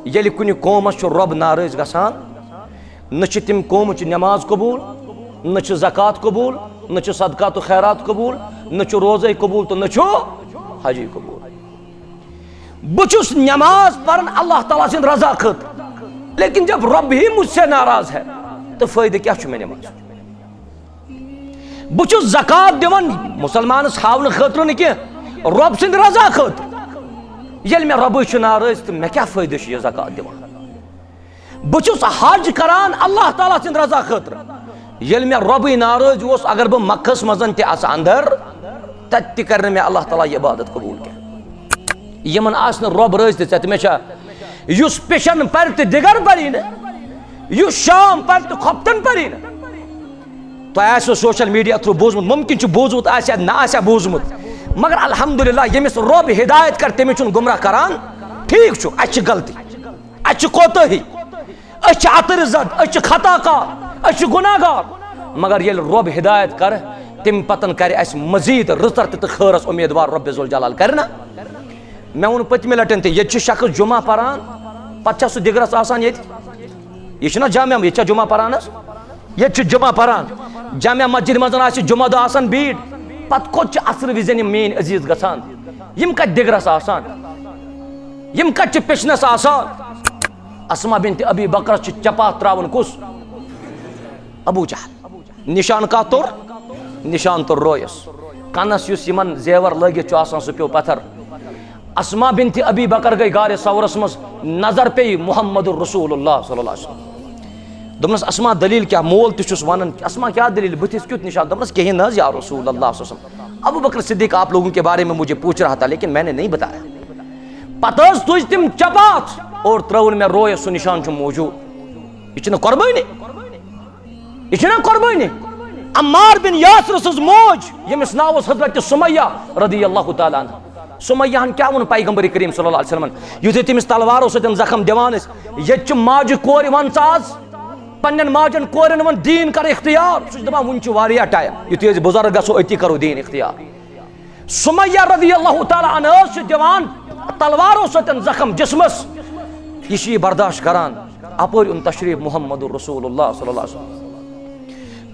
ये कुन कौमस रब नाराज गसान न तम कौम नमाज कबूल न ज़कात कबूल न सदका तो खैरात कबूल न रोज़े कबूल तो न हजी कबूल। बुचुस नमाज पढ़न अल्लाह ताला सिंद रजा खत, लेकिन जब रब ही मुझसे नाराज है तो फायदे क्या मे नमाज। बुचुस ज़कात दिवन मुसलमान हावन खतर न कह रब सिंद रजा खत, ये मे रब नाराज तो मे क्या फायदे यह ज़कात दिवन। बुचुस हज करान अल्लाह ताला सिंद रजा खतर, ये मे रब नाराज उस अगर बह मक्खस मजन अंदर तत कर मे अल्लाह ताला इबादत कबूल क्या यमन आस रब राज तुस पिशन पर तो दिगर परी न शाम पर तो खपतन परी न तो सोशल मीडिया थ्रू बोजमुत मुमकिन बोजमुत ना बोजमुत, मगर अल्हम्दुलिल्लाह यमिस रब हिदायत कर तमिस गुमराह करान ठीक अच्छ गलती अच्छ कोताही अच्छ अतरजद खताकार गुनाहगार, मगर ये रब हिदायत कर तम पतन कर मजीद रतर तो खैरस उम्मीदवार रब ज़ुल जलाल करना। मैं वो पतमे लटन ये शख्स जुमा परान पे सह दिगरस आसान यह जामिया ये जुमा परान ये जुमा परान जामिया मस्जिद मज जुमा दो आसान भीड़ पत कोत असर विजन मेन अजीज गसान यम कत दिगरस आसान यम कत पिछनस आसान। अस्मा बिनत अबी बकर चपा त्रावन कुस अबू जहल निशान का तुर निशान तुर रोयस कनस युस यमन जेवर लगित आसान सह प्यो पत्थर। अस्मा बिनत अबी बकर गई गार सवरस मज नजर पे मुहम्मद रसूलुल्लाह सल्लल्लाहु अलैहि वसल्लम। दोपनस अस्मा दलील क्या मोल तुस वन अस्मा क्या दलील बुथिस क्युत निशान दोपनस कहीं न या रसूलुल्लाह सल्लल्लाहु अलैहि वसल्लम। अबू बकर सिद्दीक आप लोगों के बारे में मुझे पूछ रहा था लेकिन मैंने नहीं बताया। पतस तुझ तिम चपात और त्रवन में रोय सु निशान मौजूद यह कुर्बानी यह कुर्बानी। अम्मार बिन यासर सज मोज यमिस नाव हजरत सुमैया रदियल्लाहु ताला अन्हा। सुमैया क्या वो पैगंबर करीम सल्लल्लाहु अलैहि वसल्लम युथे तमिस तलवारों सत जख्म दिवान ये माज कोर वन साज पन्न माजन कोरन वन दीन कर इख्तियार सह दपान वन वारिया टाइम युथे बुजुर्ग गो अति करो दीन इख्तियार। सुमैया रदियल्लाहु ताला अन्हा दिवान तलवारों सत जख्म जिस्मस यह बर्दाश्त करान अपर उन तशरीफ मुहम्मद रसूलुल्लाह सल्लल्लाहु अलैहि वसल्लम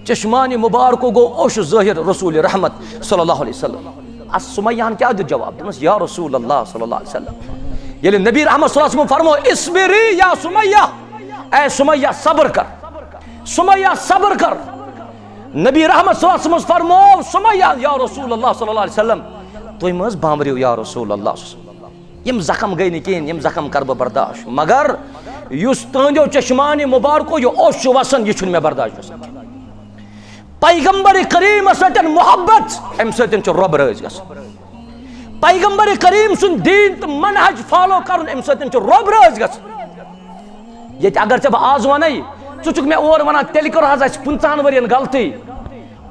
चश्मानी मुबारक गो ओश ज़ाहिर रसूल रहमत सल्लल्लाहु अलैहि वसल्लम। सुमैया क्या दित जवाब दोपस या रसूल अल्लाह सल्लल्लाहु अलैहि वसल्लम ये नबी रहमत सल्लल्लाहु अलैहि वसल्लम फरमो इस्बिरी या सुमैया ए सुमैया सब्र कर सुमैया सब्र कर। नबी रहमत सल्लल्लाहु अलैहि वसल्लम फरमो सुमैया या रसूल अल्लाह सल्लल्लाहु अलैहि वसल्लम तुम मज बामरियो या रसूल अल्लाह यम जख्म गई नीन यम जख्म कर बह बर्दाश्त, मगर युस तुंदो चश्मानी मुबारको यह ओश वसन यह मे बर्दाश्त ग पैगंबर करीम सत मोहब्बत अम सत रब राज ग पैगंबर करीम सुन दीन तो मनहज फॉलो कर अम सत रब राज ग ये अगर चे आज वन चुक मे और वन तेल कर 50 वरियन गलती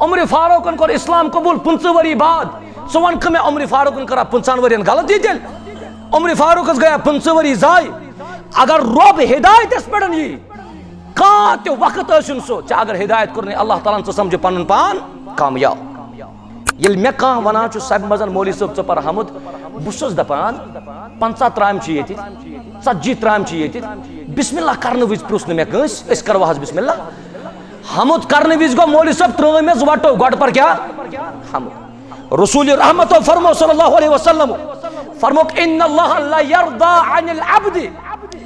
उम्र फारूकन कर इस्लाम कबूल 50 वरी बाद सह वन मे उम्र फारूकन कर 50 वरियन गलती तेल उम्र फारूक गया 50 वरी जाय। अगर रब हिदायत पे यी कह तो वक्त सो अगर हिदायत कर अल्लाह ताला समझ पन पान कामयाब। ये मे कह वन सब मजन मौली सब च पर हमद बस दपान 50 त्राम ये 40 त्राम ये बिस्मिल्लाह करने विज प्रुस मे कस करवा बिस्मिल्लाह हमद करने विज गो मौली सब त्रोम वटो गड पर क्या हमद। रसूल रहमत फरमो सल्लल्लाहु अलैहि वसल्लम फरमो इन्नल्लाह ला यरदा अनिल अब्दी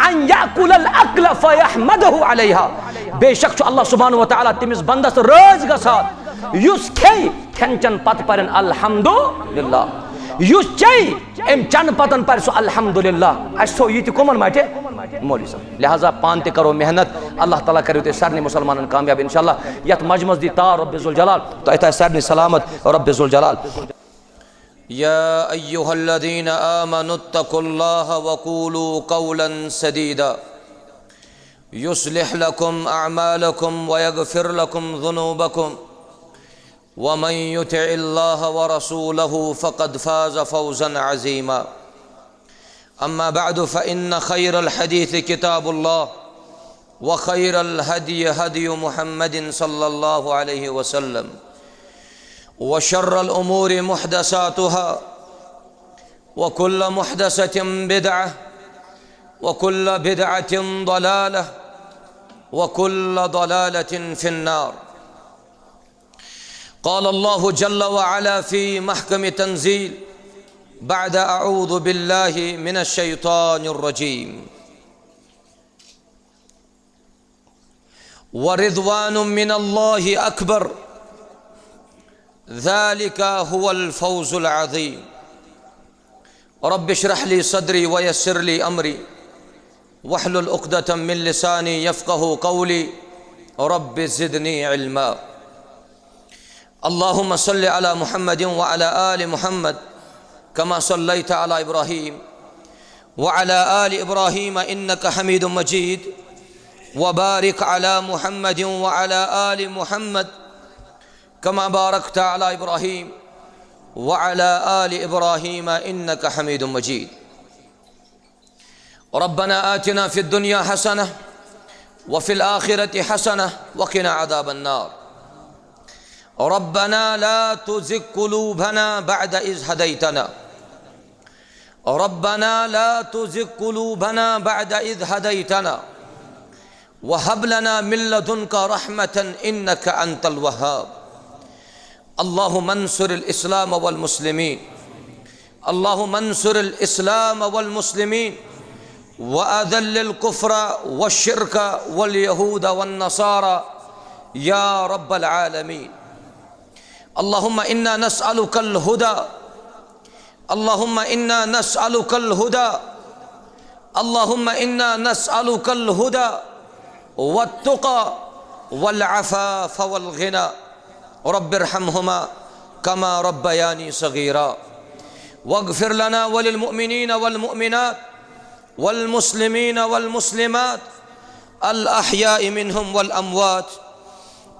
अन याकुल अक्ल फयहमदहु अलैहा। बेशक अल्लाह सुब्हानहु व तआला तमिस बंदस राज गसान युस खे खन चन पत परन अल्हम्दुलिल्लाह युस चै एम चन पतन पर सो अल्हम्दुलिल्लाह असो ये कमन माटे मौली सब। लिहाजा पान ते करो मेहनत अल्लाह ताला करो ते सरने मुसलमान कामयाब इंशाअल्लाह। यत मजमस दी तार रब ज़ुल जलाल तो अता सरने सलामत रब ज़ुल जलाल। या अय्युहल्लज़ीना आमनुत्तकुल्लाह वक़ूलू क़ौलन सदीदा युस्लिह लकुम अअमालकुम वयग़फिर लकुम ज़ुनूबकुम वमन युतिइल्लाह व रसूलहु फ़क़द फ़ाज़ फ़ौज़न अज़ीमा। अम्मा बअद फ़इन्न खैरल हदीस किताबुल्लाह व खैरल हदी हदी मुहम्मदिन सल्लल्लाहु अलैहि वसल्लम व शर्रल उमूरि मुहदसातुहा व कुल्ल मुहदसतिन बिदअह وكل بدعة ضلالة وكل ضلالة في النار. قال الله جل وعلا في محكم تنزيل بعد أعوذ بالله من الشيطان الرجيم: ورضوان من الله أكبر ذلك هو الفوز العظيم. رب اشرح لي صدري ويسر لي أمري واحلل عقدة من لساني يفقه قولي رب زدني علما. اللهم صل على محمد وعلى آل محمد كما صليت على إبراهيم وعلى آل إبراهيم إنك حميد مجيد، وبارك على محمد وعلى آل محمد كما باركت على إبراهيم وعلى آل إبراهيم إنك حميد مجيد. ربنا آتنا في الدنيا حسنة وفي الآخرة حسنة وقنا عذاب النار. ربنا لا تزغ قلوبنا بعد إذ هديتنا ربنا لا تزغ قلوبنا بعد إذ هديتنا وهب لنا من لدنك رحمة إنك أنت الوهاب. اللهم انصر الإسلام والمسلمين اللهم انصر الإسلام والمسلمين وأذل الكفر والشرك واليهود والنصارى يا رب العالمين. اللهم إنا نسألك الهدى اللهم إنا نسألك الهدى اللهم إنا نسألك الهدى والتقى والعفاف والغنى. رب ارحمهما كما ربياني صغيرا واغفر لنا وللمؤمنين والمؤمنات والمسلمين والمسلمات الأحياء منهم والأموات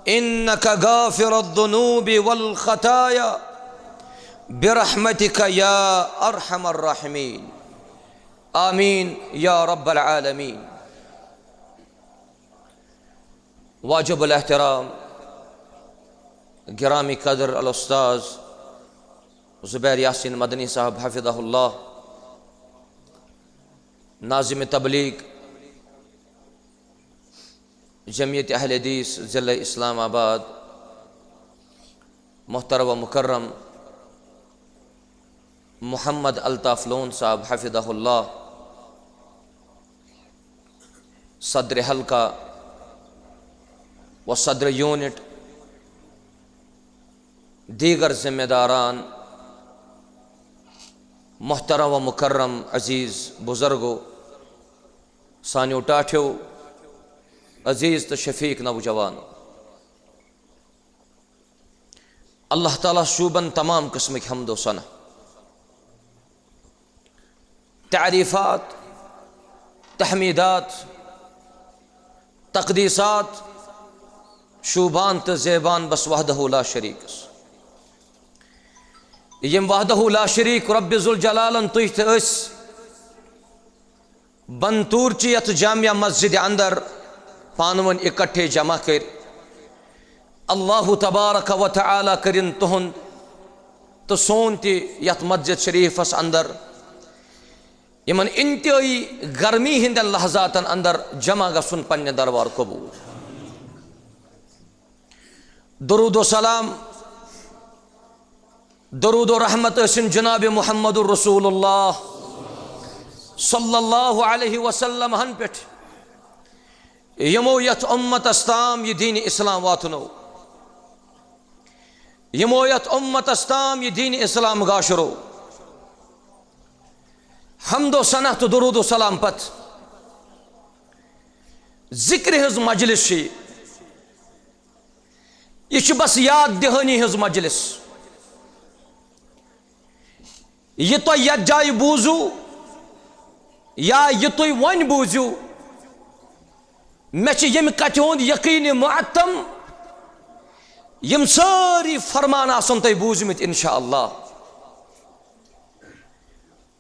إنك غافر الذنوب والخطايا برحمتك يا أرحم الراحمين. آمين يا رب العالمين. واجب الاحترام गिरामी कदर अल उस्ताज ज़ुबैर यासीन मदनी साहब हफ़िज़हुल्लाह, नाज़िम तबलीग जमीयत अहले हदीस ज़िला इस्लामाबाद, मोहतरम व मुकर्रम मोहम्मद अल्ताफ़ लोन साहब हफ़िज़हुल्लाह, सदर हल्का व सदर यूनिट, दीगर ज़िम्मेदारान, मोहतरम व मुकर्रम अज़ीज़ बुज़ुर्गो, सानियो टाठियो, अज़ीज़ तो शफ़ीक नौजवान, अल्लाह ताला शूबन तमाम किस्म की हम्द व सना, तारीफ़ात, तहमीदात, तक़दीसात शूबान तो ज़ेबान बस वहदहु ला शरीक यम वहदहु ला शरीक रब्बि ज़ुल जलालन तुझ अस बंतूर ची यथ जामिया मस्जिद अंदर पानवन इकट्ठे जमा कर अल्लाह तबारक व तआला करिन तुहंद तो सोन ति यथ मस्जिद शरीफस अंदर यमन इंतहाई गर्मी हिंद लहजातन अंदर जमा गसुन पन्ने दरबार कबूल। दरूद व सलाम दरूद व रहमत हसन जनाब मुहम्मदुर रसूलुल्लाह सल्लल्लाहु अलैहि वसल्लम हन पे यमो यथ उम्मत अस्ताम ये दीन इस्लाम वातनो यमो यथ उम्मत अस्ताम ये दीन इस्लाम गाशरो हम्दो सना तो दरूद व सलाम पत जिक्र हज मजलिस यह बस याद दहानी हज मजलिस यह तो यथ जाय बूजू या यह तुम वन बूजू मे यम कत हुंद यकीन मुअत्तम यम सारी फरमान आसन तुम बूजमित इंशा अल्लाह।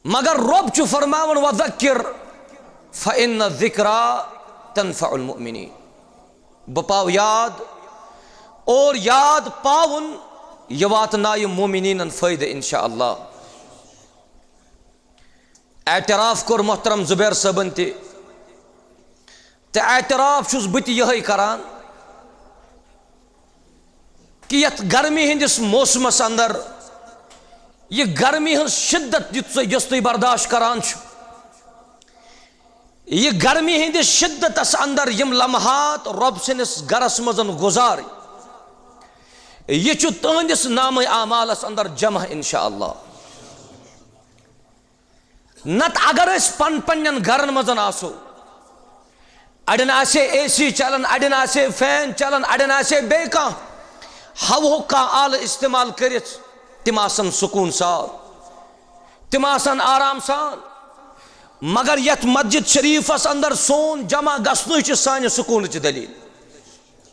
मगर रब छु फरमावन वज़क्किर फ़इन्न ज़िक्रा तनफ़उल मुमिनीन, बह पाव याद और याद पावन यह वातनाय मोमिनीन फ़ायदे इंशा अल्लाह। एतराफ कोर मोहतरम जुबैर सबन ते एतराफ छुस बत यही करान कि यथ गर्मी हंदिस मौसमस अंदर यह गर्मी हज शिद्दत युस तुम बर्दाश्त करान यह गर्मी हंदिस शिद्दतस अंदर यम लम्हात रब सनिस गरस मजन गुजार यह तुहंदिस नाम आमालस अंदर जमा इंशाअल्लाह। नत अगर पन पन्न घरन मजन आसो अड़न आसे AC चलान अड़न आसे फैन चलान अड़न आसे बे हवो आल इस्तेमाल कर तिम आसन सुकून साल तिम आसन आराम सान मगर यथ मस्जिद शरीफस अंदर सोन जमा गसन सान सुकून दलील।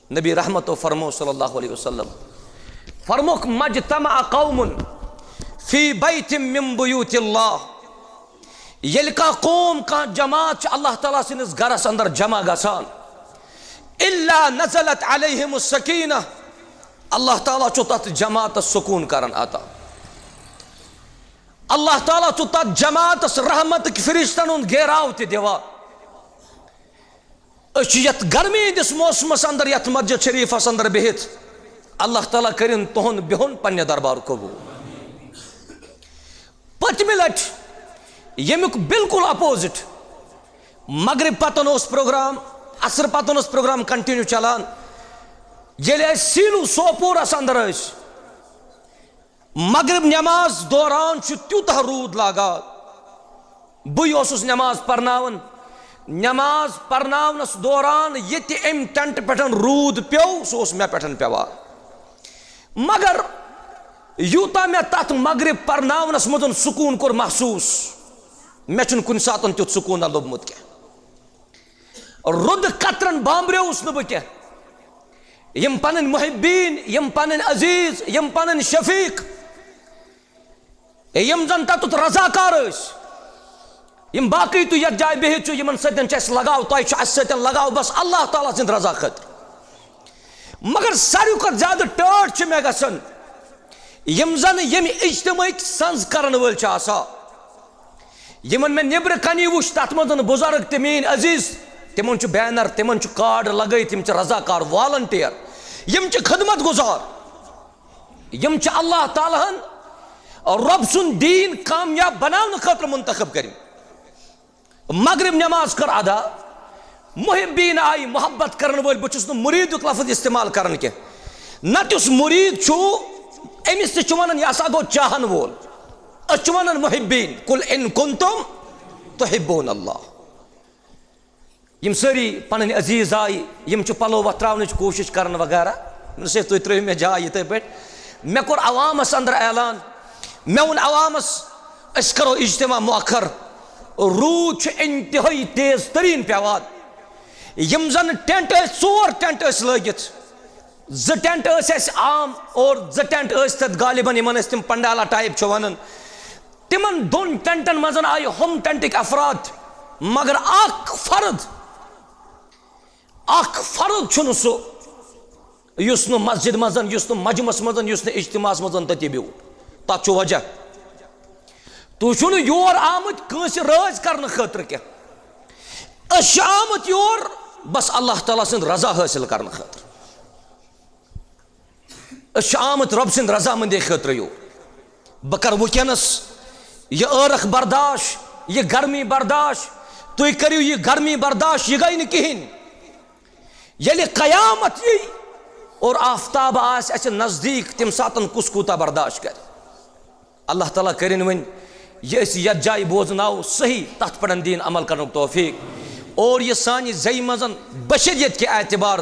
नबी रहमत फरमो सल्लल्लाहु अलैहि वसल्लम फरमोक मजतमा कौमुन फी बैतिम मिन बुयूतिल्लाह येल का कौम का जमात अल्लाह ताला सिनिस गरस अंदर जमा गसान इल्ला नज़लत अलैहिमुस सकीना अल्लाह ताला चु तथ जमात सुकून करन आता अल्लाह ताला चु तथ जमात रहमत फरिश्तन उन घेराव ते दिवा यथ गर्मी दिस मौसमस अंदर यथ मस्जिद शरीफस अंदर बिहित अल्लाह ताला करिन तुहन बिहुन पन्ने दरबार कबूल। पतमि लट यमुक बिल्कुल अपोजिट मगरिब पतन प्रोग्राम असर पतन प्रोग्राम कंटिन्यू चलान ये सीलू सोपोरस अंदर मगरिब नमाज दौरान त्यूतः रूद लागा बस नमाज पर्नावन नमाज पर्नावनस दौरान ये अम टेंट पे रूद प्यो सह मे पे पेवा मगर यूता मे तथ मगरिब पर्नावनस मजन सुकून कोर महसूस मे कुन सात तुथ सुकून लोबमुत क्या रुद कतरन बाम्ब्रेवस न बह यम पन मुहिब्बीन यम पन अजीज यम पन शफीक यम जन तुत रजाकार यम बाकी तु यथ जाय बिहित यमन सतन लगाव तुम सतन लगाव बस अल्लाह ताला सिंद रजा खतर मगर सारी खुद ज्यादा टर्ट मे गसन यम जन यम इज्तिमाई संज करन वल यमन मे निब्र कनी वुच तथ मजन बुजुर्ग ते मेन अजीज तिमन बैनर तिमन कार्ड लगे तिम रजाकार वॉलंटियर यम खदमत गुजार यम अल्लाह तालाहन रब सुन दीन कामयाब बनाने खतर मुंतखब कर मगरिब नमाज कर अदा मुहिब्बीन आई मोहब्बत करन वल बहुस मुरीद लफ्ज इस्तेमाल कर नत मुरीद अमिस वन यह गो चाहन वोल वन मुहिब्बीन कुल इन कुंतुम तुहिब्बून अल्लाह यम सारी पन अजीज आई यम पलो वत्रावन कोशिश कर वगैरह से तुम त्रो मे जाय इथे पे मे कोर अवामस अंदर ऐलान मे वोन अवामस अस करो इज्तिमा मुअखर रूद इंतहाई तेज तरीन पेवान यम जन टेंट चोर टेंट लगित ज टेंट आम और ज टेंट तथ गालिबन यमन तिम पंडाला टाइप वन तिमन दोन टेंटन मजन आय हम टेंटिक अफराद मगर फर्द सह मस्जिद मजन मजमस मजन इज्तिमास मजन तति बिह तथ वजह तुम योर आमुत कंस राज कर खतर क्या आमुत योर बस अल्लाह ताला सिंद रजा हासिल कर खतर आमुत रब सिंद रजामंदी खतर योर बह कर वनस यह ٲरख बर्दाश्त यह गर्मी बर्दाश्त तुम करियो यह गर्मी बर्दाश्त यह गई कहें ये कयामत यी और आफ्ताब आस नजदीक तम सातन कुस कूता बर्दाश्त कर अल्लाह ताला करिन वन यह जाय बोजनाव सही तथ पे दीन अमल कर तौफीक और यह सान जय मजन बशरियत के एतबार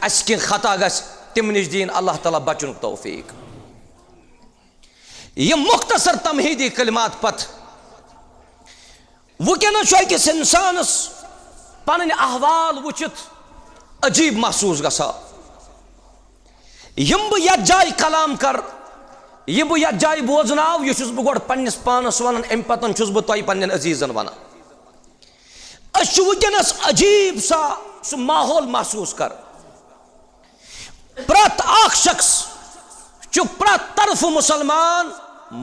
अस कह खता गस तम नश दीन अल्लाह ताला बचन तौफीक। यह मुख्तसर तमहीदी कलिमात पथ वुकस अकिस इंसानस पन अहवाल वुचित अजीब महसूस गसा यम बह यथ जाय कलाम कर यह बह यथ जाय बोजनाव यह बह गोड पन्निस पानस वन अम पतन बह तुम पन्न अजीजन वन वुकस अजीब सा सह माहौल महसूस कर प्रत अख शख्स प्रत तरफ मुसलमान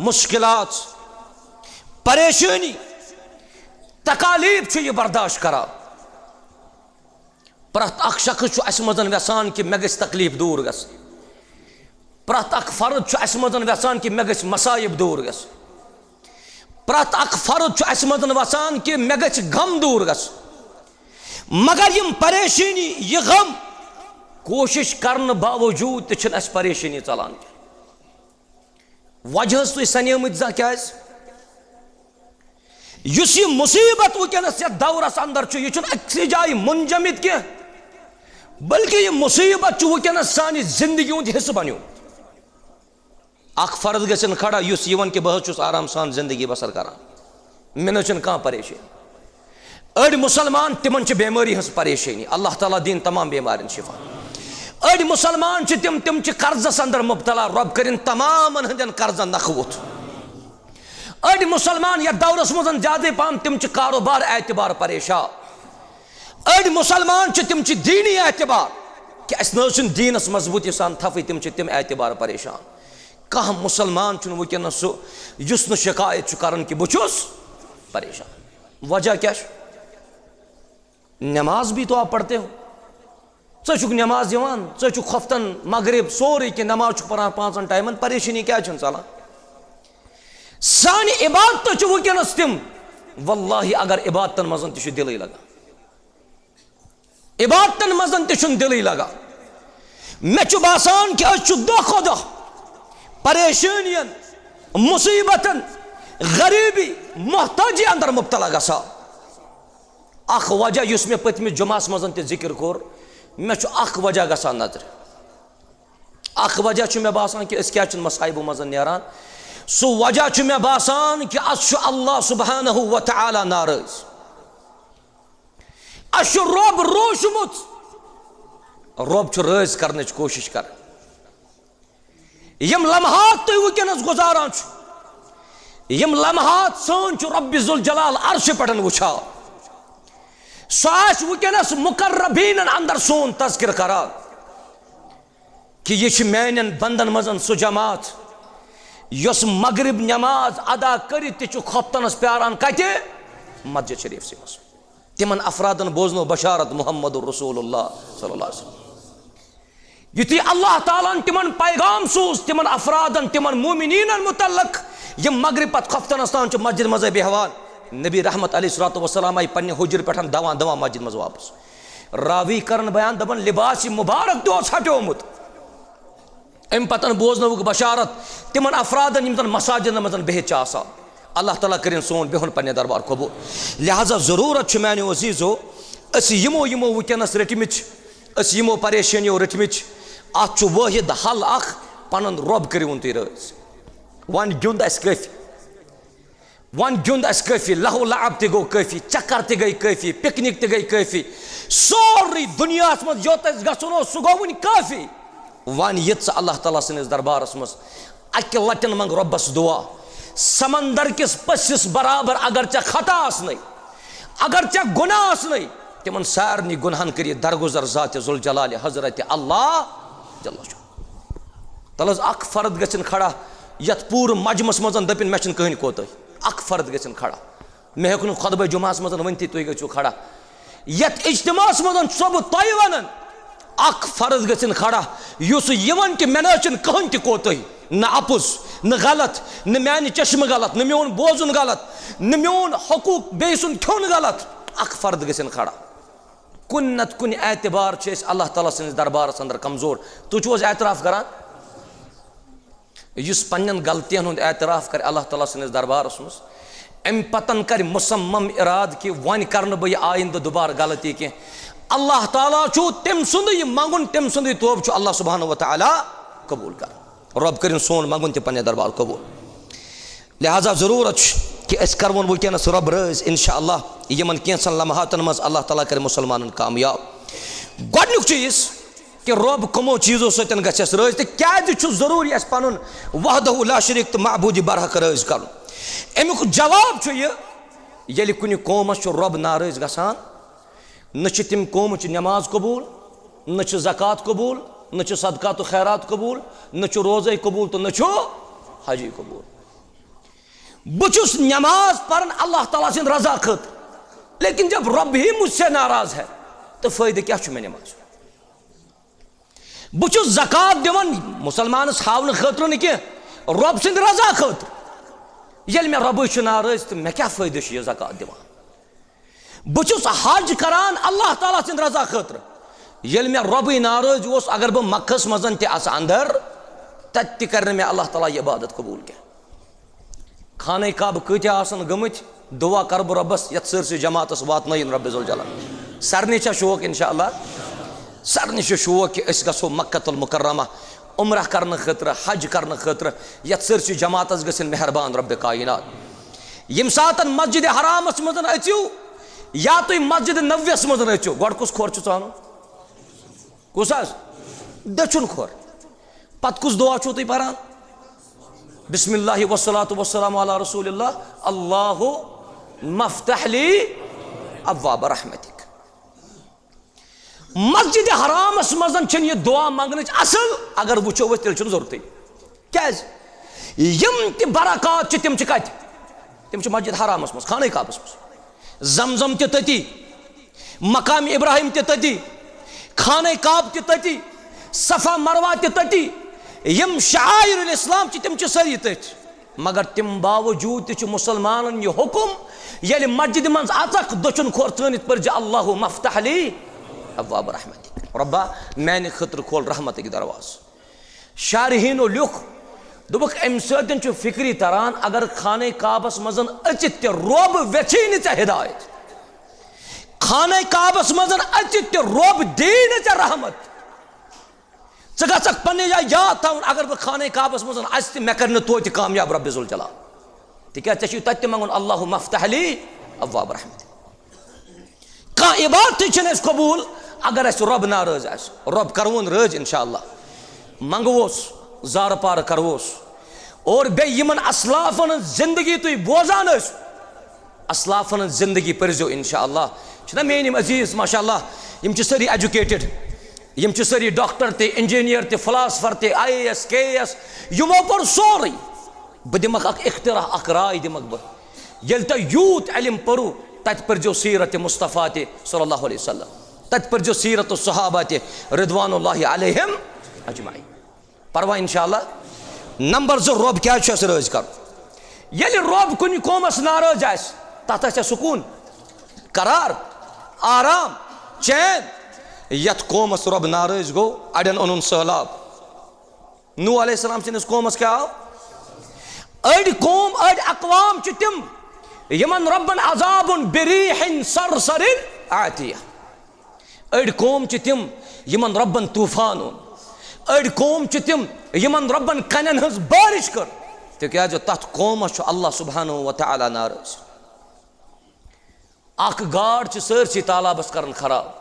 मुश्किलात परेशानी तकालीफ यह बर्दाश्त करा प्रत अख शख्स अस मज यसान कि मे गस तकलीफ दूर गस प्रत अख फर्द अस मज यसान कि मे गस मसाइब दूर गस प्रत अख फर्द अस मज यसान कि मे गस गम दूर गस मगर यम परेशानी यह गम कोशिश करने बावजूद तक परेशानी चलान वजह तुम सनेमत जा क्या मुसीबत वनस दौरस अंदर यह अक्सी जाए मुंजमिद कह बल्कि यह मुसीबत वनस सानि जिंदगी हूं हिस्स बनो अख फर्द गन खड़ा कि बह आराम सान जिंदगी बसर कर मे न कह परेशानी अड़ मुसलमान तिमन बेमारी हज परेशानी अल्लाह ताला दीन तमाम बेमार शिफा अड़ मुसलमान तिम कर्जस अंदर मुबतला रब कर तमाम हंदन कर्जन नखवुत अड़ मुसलमान या दौरस मज ज्यादा पहम तिम कारोबार एतबार परेशान अड़ मुसलमान तिम दीनी एतबार कि अस न दीनस मजबूती सान थफी तिम एतबार परेशान कह मुसलमान वनस सह शिकायत कर कि बहु परेशान वजह क्या नमाज भी तो आप पढ़ते हो चुक नमाज दिवान चुक खफ्तन मगरिब सोरे कि नमाज पढ़ान 5 टाइमन परेशानी क्या चलान सानि इबादत वनस तिम वल्लाहि अगर इबादतन मजन तह दिल लगा इबादतन मजन तह दिल लगा मे बासान कि दह खो दह परेशानियन मुसीबतन गरीबी मोहताजी अंदर मुबतला गसा अख वजह मे पतमिस जुमास मजन तह जिक्र कोर मे अख वजह गसा नजर अख वजह मे बासान कि क्या मसाइबों मजन नेरान सो वजह मे बासान कि अल्लाह सुब्हानहु व तआला नाराज रब रोशमुत रब राज करने कोशिश कर यम लम्हात तुम वनस गुजारान यम लम्हात सन रब्बि जुल जलाल अर्श पे वुछा सह वनस मुकर्रबीन अंदर सोन तज़किर करान कि यह मान बंदन मजन सह जमात यस मगरिब नमाज अदा कर खफ्तनस प्यारान कते मस्जिद शरीफ से मस तिमन अफरादन बोजनो बशारत मोहम्मद रसूलुल्लाह सल्लल्लाहु अलैहि वसल्लम युति अल्लाह ताला तिमन पैगाम सूज तिमन अफरादन तिमन मोमिनीन मुतल्लक यम मगरिब पत खफ्तनस तान मस्जिद मज बेहवान नबी रहमत अलैहिस्सलातु वस्सलाम आई पन्ने हुजर पे दवा मस्जिद मज वापस रावी करन बयान दबन लिबास मुबारक दोस हटोमुत अम पतन बोजनवुक बशारत तिमन अफरादन यम मसाजिद मजन बिहित अल्लाह ताला करिन सोन बिहुन पन्ने दरबार कबूल लिहाजा जरूरत मानो अजीजो यमो यमो वनस रटमिच यमो परेशानियों रटमिच अत वाहिद हल अख पन रब करिवन तुम राज वन गिंद काफी वन गिंद काफी लहो लअब त गो काफी चक्कर त गई काफी पिकनिक त गई काफी सोरी दुनिया मज योत गो सह गो वन काफी वन ये अल्लाह ताला सनिस दरबारस मज अकि लटन मंग रब्बस दुआ समंदर किस पसिस बराबर अगर चे खता आसने अगर चे गुनाह आसने तिमन सारनी गुनहन करिए दरगुजर ज़ात जुल जलाल हजरत अल्लाह जल्ल तलज अख फर्द गन खड़ा यत पूर मजमस मजन दपिन मे कहन कोत अख फर्द गन खड़ा मे हेक खुतबे जुमास मजन वनती तुम गो खड़ा यत इज्तिमास मजन सब तुम वन अख फर्द गन खड़ा युस कि मे न कहन त कोत न अपुज न गलत न मान चश्म गलत न मोन बोजुन गलत न मोन हकूक बे सुन खोन गलत अख फर्द गन खड़ा कुन नत कुन एतबार अल्लाह ताला सनिस दरबारस अंदर कमजोर तुम एतराफ करान युस पन्न गलतियन हुंद एतराफ कर अल्लाह ताला सनिस दरबारस मज अम पतन कर मुसम्मम इराद कि वन कर बह आइंद दोबार गलती कह अल्लाह ताला तम सुंद मंगुन तम सुंद तोब अल्लाह सुब्हानहु व तआला कबूल कर रब कर सोन मंगुन त पन्ने दरबार कबूल लिहाजा जरूरत कि करवन वनस रब राज इंशाअल्लाह यमन कैंसन लम्हातन मज अल्लाह ताला कर मुसलमान कामयाब गोडनुक चीज कि रब कमो चीज़ों सतन गस राज तो क्या जरूरी पन वहदहु ला शरीक तो महबूद बरहक राज कर अमुक जवाब ये कुन कौमस रब नाराज गसान न तम कौम नमाज कबूल न ज़कात कबूल न सदकात खैरात कबूल न रोज़े कबूल तो न हजी कबूल बहुस नमाज पर अल्लाह ताला सद रजा खत लेकिन जब रब ही मुझसे नाराज है तो फायदे क्या मे नमाज बुच ज़कात दिवन मुसलमान हावन खतर न कह रब सद रजा खतर ये मे रब नाराज तो मे क्या फायदे यह ज़कात दिवान बुचुस हज करान अल्लाह ताला सद रजा खतर ये मे रब नाराज उस अगर बह मक्कस मजन अंदर तत कर मे अल्लाह ताला इबादत कबूल क्या खाने काब कत्या गमत दुआ कर बह रबस ये सरसी जमात वात रब जलाल सरनी शौक इंशाअल्लाह सरनी शौक कि गो मक्कतुल मुकर्रमा उम्रह करने खतर हज करने खतर ये सरसी जमात गन मेहरबान रब कायनात यम सात मस्जिद हरामस मज अचु या तुम मस्जिद नव्यस मज अचु गो कुस खोर चाहन कुस दचुन खोर पत कुस दुआ तुम पारान बिस्मिल्लाहि वस्सलातु वस्सलामु अला रसूलिल्लाह अल्लाहु मफ्तह ली अब्वाब रहमतिक मस्जिद हरामस मजन यह दुआ मंगन असल अगर वो तेल जरूरत क्या यम त बरक़ात तिम कत मस्जिद हरामस मज खाने काबस मज जमजम तती मकाम इब्राहिम तती खाने काब तती सफ़ा मरवा तती यम शाइरुल इस्लाम तिम सारी तथ मगर तिम बावजूद मुसलमान यह हुकुम ये मस्जिद मज अचक दचुन खोर थ पर अल्लाहु मफ्तह ली अब्वाब रहमतिक रब्बा मैंने खतर खोल रहमत दरवाज शारहीनो लिख दुबक अम सत फिक्री तरान अगर खाने काबस मजन अचित रोब वेची चे हिदायत खाने काबस मजन अचित रोब दीन चे रहमत गक पे जाए याद थवन अगर बह खाने काबस मजन मे कर तो कामयाब रब जलाल तिक तत मंगन अल्लाहु मफ्तह ली अब्वाब रहमत कह इबादत कबूल अगर अस रब नाराज रब करवन रज इंशाअल्लाह मंगवोस जार पार करवोस और बे यमन असलाफन जिंदगी तुम बोजान असलाफन जिंदगी पर्जो इंशाअल्लाह मेन अजीज माशाअल्लाह यम सारी एजुकेटेड यम सारी डॉक्टर ते इंजीनियर ते फिलासफर ते IAS KAS यमो पर सोरे बह दिमक इख्तिरा राय दिमक बह ये तुम यूत इल्म परू तत पर्जो सीरत मुस्तफ़ा ते सल्लल्लाहु अलैहि वसल्लम तत पर्जो सीरत सहाबा ते रिदवानुल्लाहि अलैहिम अजमाइन परवा इंशाअल्लाह नंबर 2 रब क्या रज कर ये रब कुन कौमस नाराज तथ सुकून करार आराम चैन यथ कौमस रब नाराज गो अड़न ओन सैलाब नूह अलैहिस्सलाम सिंदिस कौमस क्या आव अड़ कौम अड़ अकवाम तिम यमन रब्बन अजाबुन बिरीहिन सरसरिन आतिया अड़ कौम तिम यमन रब्बन तूफान अड़ कौम तिम यमन रब्बन कनन हज बारिश कर तिज तथ कौमस अल्लाह सुब्हानहु व तआला नाराज अख गाड़ सरसी तालाबस करन खराब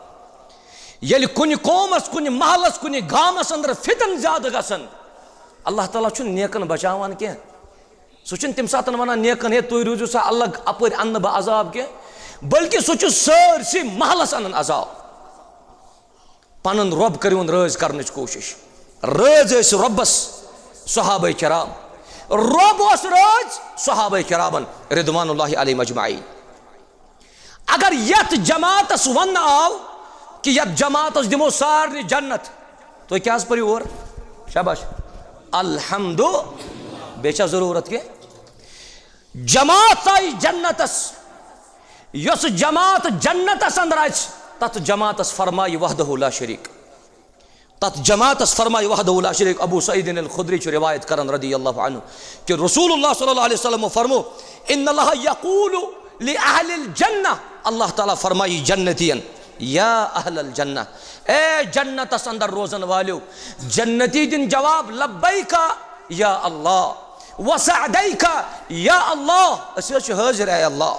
ये कुन कौमस कुन महलस कुन गामस अंदर फितन ज्यादा गसन अल्लाह ताला नेकन बचावान क्या सह तम सात वन नेकन है तुम रूजू सा अलग अपर अन्न बह अजाब कह बल्कि सह सरसी महलस अन अजाब पन रब करिवन रज कर कोशिश रज रबस सहाबा किराम रब रज सहाबा किरामन रिदवानुल्लाहि अलैहिम अजमाइन अगर यथ जमातस वन आव कि यथ जमातस दिमो सारनी जन्नत तो क्या पर और शाबाश अल्हम्दु बेचा जरूरत के जमात आई जन्नतस यस जमात जन्नतस अंदर तथ जमातस फरमाई वहदहु ला शरीक तथ जमातस फरमाई वहदहु ला शरीक अबू सईद अल खुदरी रिवायत करन रदियल्लाहु अन्हु कि रसूलुल्लाह सल्लल्लाहु अलैहि वसल्लम फरमो इन्नल्लाह यक़ूलु लि अहलिल जन्नह अल्लाह ताला फरमाई जन्नतियन या अहलल जन्नह ए जन्नतस अंदर रोजन वालो जन्नती दिन जवाब लब्बैका या अल्लाह वसअदैका या अल्लाह अस हाजिर है अल्लाह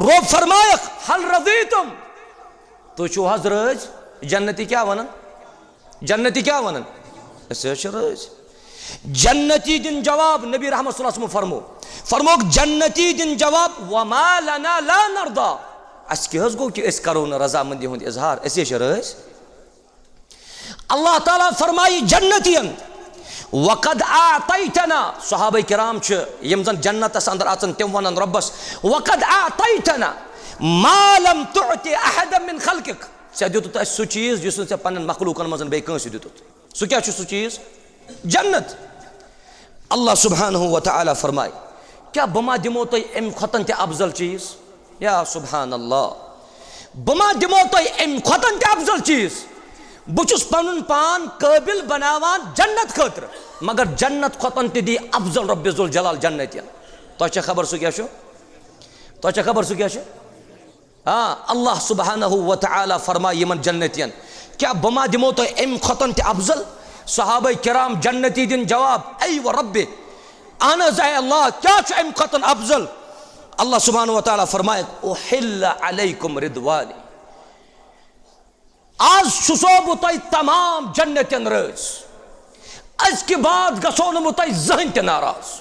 रब फरमायक हल रज़ीतुम तो छो हज रज जन्नती क्या वनन जन्नती क्या वनन अस रज जन्नती दिन जवाब नबी रहमत सल्लल्लाहु अलैहि वसल्लम फरमो जन्नती दिन जवाब वमा लना ला नरदा अस के गो कि अस करो न रजामंदी हुंद इजहार अस रज अल्लाह ताला फरमाई जन्नतियन वक़द आतैतना सहाबा किराम यम जन जन्नतस अंदर आचन तिम वनन रब्बस वक़द आतैतना मालम तुअति अहदम मिन खल्किक से दितुत सु चीज जिस ने पन्न मखलूकन मजन बे कंस दितुत सु क्या सु चीज जन्नत अल्लाह सुब्हानहु व तआला फरमाए क्या बमा दिमो तो एम खतन ते अफजल चीज या सुब्हान अल्लाह बमा दिमो तो एम खतन ते अफजल चीज बुचुस पनुन पान काबिल बनावान जन्नत खतर मगर जन्नत खतन ते दी अफजल रब्बे जुल जलाल जन्नत तो खबर सु क्या तो खबर सु क्या हाँ अल्लाह सुब्हानहु व तआला फरमाए यमन जन्नतियन क्या बमा दिमो तो एम खतन ते अफजल सहाबा किराम जन्नती दिन जवाब ऐ व रब्बे आना जाए अल्लाह क्या एम खतन अफजल अल्लाह सुब्हानहु व तआला फरमाए उहिल्ला अलैकुम रिदवानी आज सुसोब तय तमाम जन्नतियन रज आज के बाद गसो नु तय जहन ते नाराज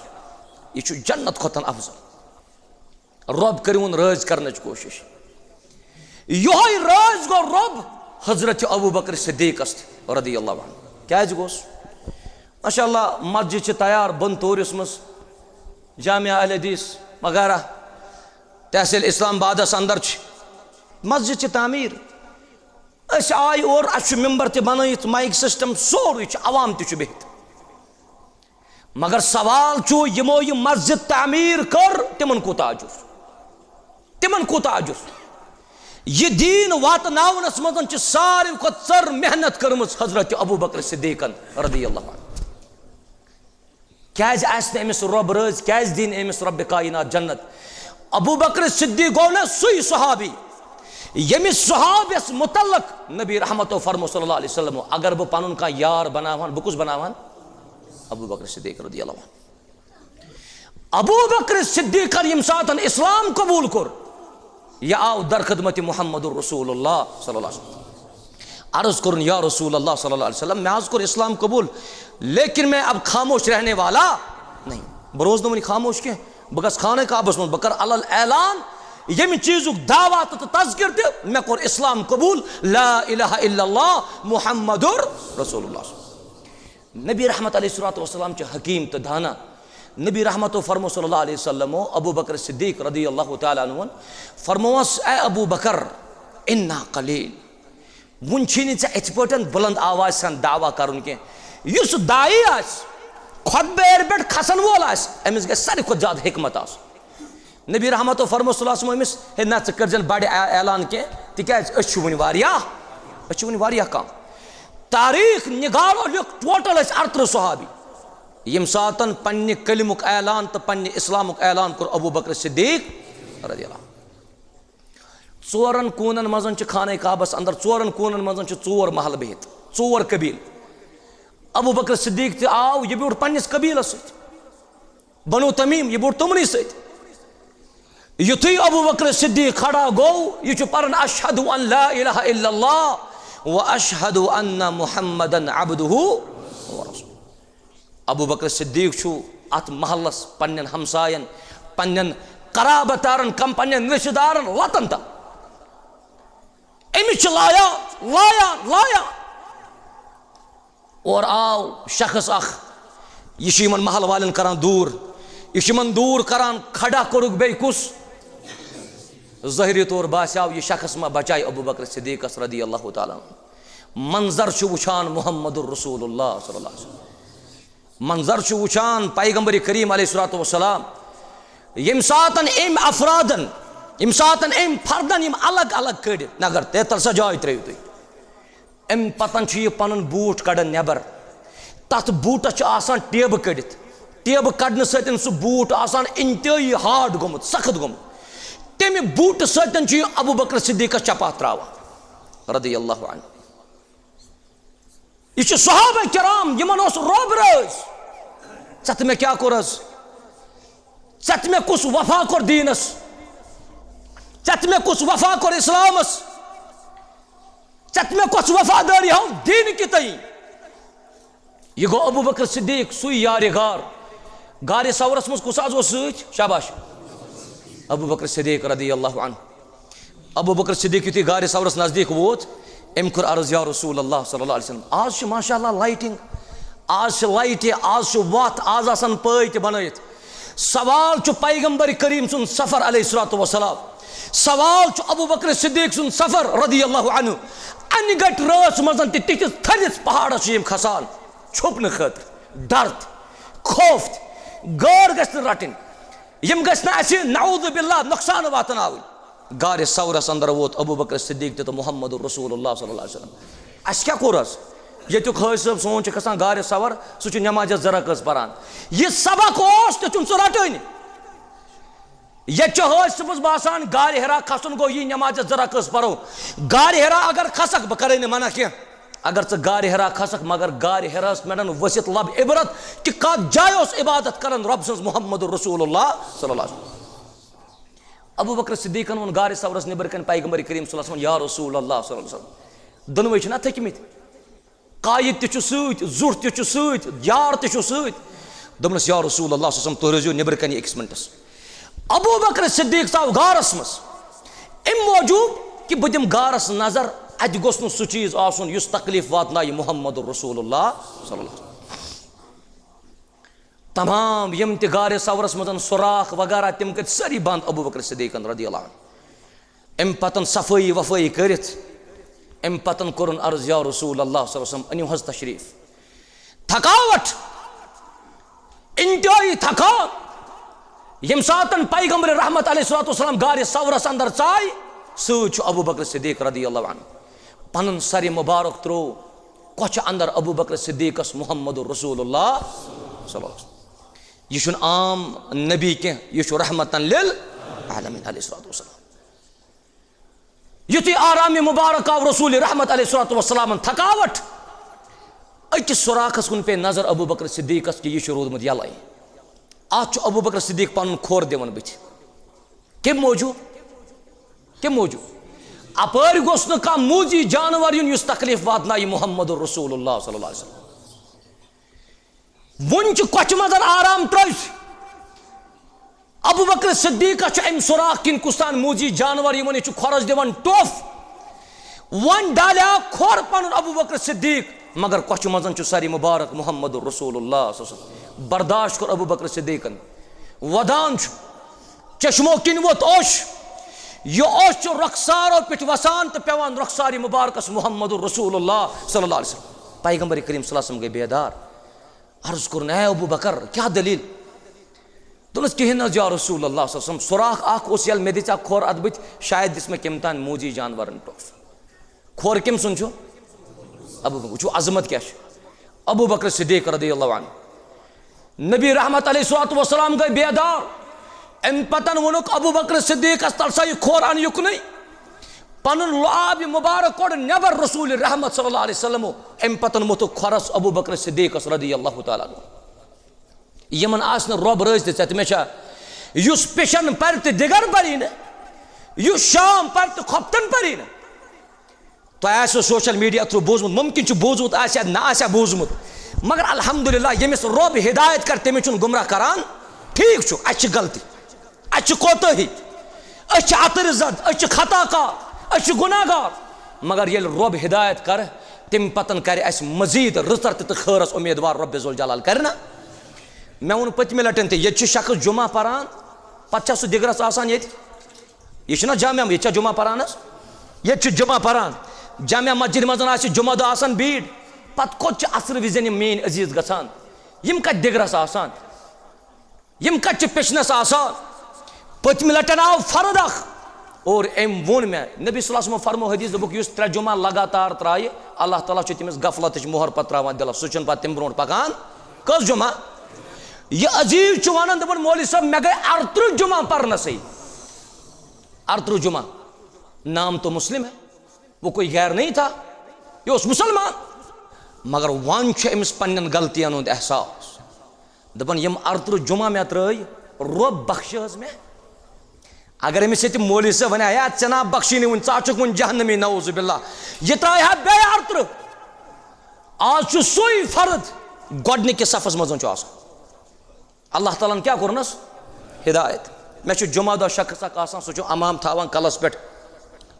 ये जन्नत खतन अफजल रब करिउन रज करने कोशिश योय रज गो रब हजरत अबू बकर सिद्दीक रदियल्लाहु अन्हु क्या गोस माशाअल्लाह मस्जिद तैयार बन तोरिस मस जामिया अल हदीस वगैरह तहसील इस्लामाबाद अंदर मस्जिद तामीर आय और मिंबर ते बनत माइक सिस्टम सोरे अवाम ते बिहत मगर सवाल यमो यह मस्जिद तामीर कर तिमन कोता अजुर यह दीन वातनावनस मज सारे खुद सर मेहनत कर्म हजरत अबू बकर सिद्दीकन रदियल्लाहु अन्हु क्या अमिस रब रज क्या दीन अमिस रब कायनात जन्नत अबू बकर सिद्दीक गो ना सुई सहाबी यमिस सहाबियस मुतल्लक नबी रहमत फरमो सल्लल्लाहु अलैहि वसल्लम अगर बह पनुन का यार बनावान बह कुस बनावान अबू बकर सिद्दीक रदियल्लाहु अन्हु अबू बकर सिद्दीक यम सातन इस्लाम कबूल कर यह आव दर खिदमत मुहम्मदुर रसूलुल्लाह सल्लल्लाहु अलैहि वसल्लम अर्ज करुन या रसूलुल्लाह सल्लल्लाहु अलैहि वसल्लम मैं आज कर इस्लाम कबूल लेकिन मैं अब खामोश रहने वाला नहीं बरोज न खामोश के बगस खाने काबस मन बकर अलल ऐलान यम चीज़ दावा तो तज़किर दे मैं कर इस्लाम कबूल ला इलाहा इल्लल्लाह मुहम्मदुर रसूलुल्लाह नबी रहमत अलैहिस्सलातु वस्सलाम च हकीम तो दाना नबी रहमत फरमो सल्लल्लाहु अलैहि वसल्लम अबू बकर सिद्दीक रदियल्लाहु तआला अन्हु फरमोस ए अबू बकर इन्ना कलील वन छिन च इथ पटन बुलंद आवाज सन दावा करुन के युस दाई आस खुतबेर पेट खसन वोल आस अमिस गे सारी खुद ज्यादा हिकमत आस नबी रहमत फरमो सल्लल्लाहु अलैहि वसल्लम हे ना करजन बड़े ऐलान के तिकाज अछ वन वारिया कम तारीख निगारो लिख टोटल 38 सहाबी यम सातन पन्ने कलिमुक ऐलान तो पन्ने इस्लामुक ऐलान कर अबू बकर सिद्दीक रदियल्लाहु चोरन कूनन मजन खाने काबस अंदर चोरन कूनन मजन चोर महल बिहित चोर कबील अबू बकर सिद्दीक ते आव यह बूट पन्निस कबील बनु तमीम यह बूट तुमनी सत युथी अबू बकर सिद्दीक खड़ा गो यह परन अशहदु अन ला इलाहा इल्लल्लाह व अशहदु अन्ना मुहम्मदन अब्दुहु व रसूलुहु अबू बकर सिद्दीक अत महलस पन्न हमसायन पन्न कराबतारन कम पन्न रिश्तेदारन लतन तक अमिच लाया लाया लाया और आव शख्स अख यह महल वालन करान दूर यह दूर करान खड़ा कोरुक बे कुस ज़ाहिरी तौर बास्याव यह शख्स मा बचाए अबू बकर सिद्दीक रदियल्लाहु तआला मंजर वुचान मुहम्मदुर रसूलुल्लाह सल्लल्लाहु अलैहि वसल्लम मंजर वुचान पैगंबर करीम अलैहिस्सलातु वस्सलाम यम सातन एम अफरादन यम सातन एम फर्दन यम अलग अलग कड़ नगर तेतल सा जाय त्रेव तुम अम पतन यह पन बूट कड़न नबर तथ बूटस टेब कड़ित टेब कड़ने सतन सह बूट इंतहाई हार्ड गोमुत सख्त गोमुत तमि बूट सतन अबू बकर सिद्दीक चपा त्रावान रदियल्लाहु अन्हु यह सहाबा किराम यमन रब रज चत मे क्या कोरस चत मे कुस वफा कोर दीनस चत मे कुस वफा कोर इस्लामस चत मे कुस वफादारी हम दीन की तई यह गो अबू बकर सिद्दीक सुई यार गार सवरस मज कुस सत शाबाश अबू बकर सिद्दीक रदियल्लाहु अन्हु अबू बकर सिद्दीक युथी गार सवरस नजदीक वोत अम कर अर्ज या रसूल अल्लाह सल्लल्लाहु अलैहि वसल्लम आज माशाअल्लाह लाइटिंग आज लाइट आज वत आज आसान पत बनत सवाल पैगंबर करीम सुन सफर अलैहिस्सलातु वस्सलाम सवाल अबू बकर सिद्दीक सुन सफर रदी अल्लाह अन्हु अन गट रास मजन तिस थलिस पहाड़स खसान छुपन खतर डर खौफ गार गन रटन यम गि नऊद बिल्लाह नुकसान वातन गार सवरस अंदर वोत अबू बकर सिद्दीक तो मोहम्मद रसूलुल्लाह सल्लल्लाहु अलैहि वसल्लम अस क्या कोर येतुक हाज सब सोन खसान गार सवर सह नमाज जरक पारान यह सबक तुम सह रटन ये हाज सबस बासान गार हिरा खसन गो यह नमाज जरक परो गार हिरा अगर खसक बह कर मना कह अगर च गार हिरा खसक मगर गार हिरा मेडन वसित लब इबरत कि कत जाय इबादत कर रब सज मोहम्मद रसूलुल्लाह सल्लल्लाहु अलैहि वसल्लम अबू बकर सिद्दीकन वोन गार सवरस निबर कन पैगंबर करीम सल्लल्लाहु अलैहि वसल्लम या रसूलुल्लाह सल्लल्लाहु अलैहि वसल्लम दोनों ना थकमित कायद तु सत जुट तु सत यार तु सत दोपनस या रसूलुल्लाह सल्लल्लाहु अलैहि वसल्लम तुह रोजियो निबर कन अकिस मिनटस अबू बकर सिद्दीक साव गारस मस अम मौजूद कि बह दिम गारस नजर अत गोस नु सह चीज आसन युस तकलीफ वातनाय मोहम्मद रसूलुल्लाह सल्लल्लाहु अलैहि वसल्लम तमाम यम ते गार सवरस मजन सुराख वगैरह तिम कर सारी बंद अबू बकर सिद्दीकन रदियल्लाहु अन्हु अम पतन सफाई वफाई करित अम पतन कोरन अर्ज या रसूलुल्लाह सल्लल्लाहु अलैहि वसल्लम अनियो हज तशरीफ थकावट इंतहाई थकान यम सातन पैगंबर रहमत अलैहिस्सलातु वस्सलाम गार सवरस अंदर चाय सच अबू बकर सिद्दीक रदियल्लाहु अन्हु पन सर मुबारक त्रो कछ अंदर अबू बकर सिद्दीकस मोहम्मद रसूलुल्लाह सल्लल्लाहु अलैहि वसल्लम यह आम नबी कह यह रहमतन लिल आलमीन अलैहिस्सलातु वस्सलाम युति आराम मुबारक आव रसूल रहमत अलैहिस्सलातु वस्सलाम थकावट अकिस सुराखस कुन पे नजर अबू बकर सिद्दीकस कि यह रोदमुत यलै आज अबू बकर सिद्दीक पन खोर दिवन बथ कम मौजूद अपर गोस न कह मूजी जानवर युन युस तकलीफ वातनाय मोहम्मद रसूलुल्लाह सल्लल्लाहु अलैहि वसल्लम वन कच मजर आराम त्रस अबू बकर सिद्दीक अम सुराख किन कुस्तान मूजी जानवर यमन खोरस दिवन टोफ वन डाल्या खोर पन अबू बकर सिद्दीक मगर कच मजन सारी मुबारक मोहम्मद रसूलुल्लाह सल्लल्लाहु अलैहि वसल्लम बर्दाश्त कर अबू बकर सिद्दीकन वदान चश्मो किन वोत ओश यह रखसारो पे वसान तो पेवान रखसारी मुबारकस मोहम्मद रसूलुल्लाह सल्लल्लाहु अलैहि वसल्लम पैगंबर करीम सल्लल्लाहु अलैहि वसल्लम गए बेदार अर्ज कर ए अबू बकर क्या दलील दोनस कहें ना या रसूलुल्लाह सल्लल्लाहु अलैहि वसल्लम सुराख आख ओस यल मे दिचा खोर अदबत शायद दिस में किम तान मूजी जानवरन टोफ खोर किम सुन छु अबू बकर छु अजमत क्या अबू बकर सिद्दीक रदियल्लाहु अन्हु नबी रहमत अलैहिस्सलातु वस्सलाम गए बेदार अम पतन वोनुक अबू बकर सिद्दीक तलसा यह खोर अन युक नहीं पन लाब मुबारक कोड नबर रसूल रहमत सल्लल्लाहु अलैहि वसल्लम अम पतन मुतु खरस अबू बकर सिद्दीक रदियल्लाहु ताला यमन आस न रब रज ते मे युस पेशन पर ते दिगर परी न युस शाम पर ते खपतन परी न तो आसो सोशल मीडिया थ्रू बोजमुत मुमकिन छु बोजमुत आसा ना आसा बोजमुत मगर अल्हम्दुलिल्लाह यमिस रब हिदायत कर तमिस छु गुमराह करान ठीक छु अच्छ गलती अच्छ कोतही अच्छ अतरजद अच्छ खताकार अच्छ गुनाहगार मगर ये रब हिदायत कर तम पतन कर अस मजीद रतर तो खैरस उम्मीदवार रब ज़ुल जलाल करना मैं वो पतमे लटन ये शख्स जुमा परान पे सह दिगरस आसान यह जामिया ये जुमा परान ये जुमा परान जामिया मस्जिद मज जुमा दह आसान भीड़ पत कोत असर विजन मेन अजीज गसान यम कत दिगरस आसान यम कत पेशनस आसान पतमे लटन आव फर्द और अम वोन मे नबी सल्लल्लाहु अलैहि वसल्लम फरमो हदीस दोक युस 3 जुमा लगातार त्राय अल्लाह ताला छु तमिस गफलत मोहर पत त्रावान दिल सह छन पत तम ब्रोट पकान कस जुमा यह अजीज छु वनान दपन मौलवी साहब मे गए 38 जुमा परनसै 38 जुमा नाम तो मुस्लिम है वो कोई गैर नहीं था ये उस मुसलमान मगर वन अमिस पन्न गलतियन हुंद एहसास दपन यम 38 जुमा मे त्रय रब बख्श मे अगर अमिस ये मौलवी साहब वन या चना बख्शी वन चाचुक वन जहन्नमी नऊज़ बिल्लाह यह त्राय हा बे 38 आज सोई फर्द गोडनिक सफस मज अल्लाह ताला क्या कोरनस हिदायत मे जुमा दह शख्स सह अमाम थावान कलस पे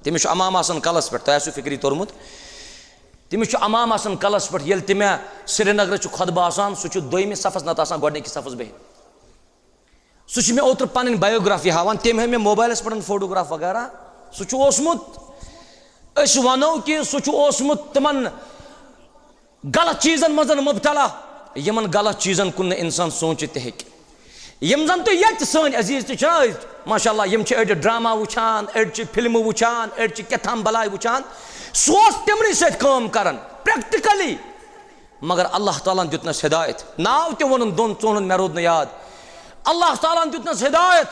तमिस अमाम आसान कलस पे तह फिक्री तोरमुत तमिस अमाम आसान कलस पे ये तमें श्रीनगर खुतबा आसान सह दोयमिस सफस नत आसान गोडनिक सफस बिहित सह मे ओत्र पन बायोग्राफी हावान तम हे मे मोबाइलस पे फोटोग्राफ वगैरह सह वनो कि सह तमन गलत चीजन मजन मुबतला यमन गलत चीजन कुन इंसान सोचित यम जन तो ये सन अजीज तज माशाअल्लाह यम अड़ ड्रामा वुचान अड़ फिल्म वुचान अड़ कथाम बलाय वुचान सह तमन सम कर प्रैक्टिकली मगर अल्लाह ताला दितनस हिदायत नाव ते वोन दोन चोन मे रोद याद अल्लाह ताला दितनस हिदायत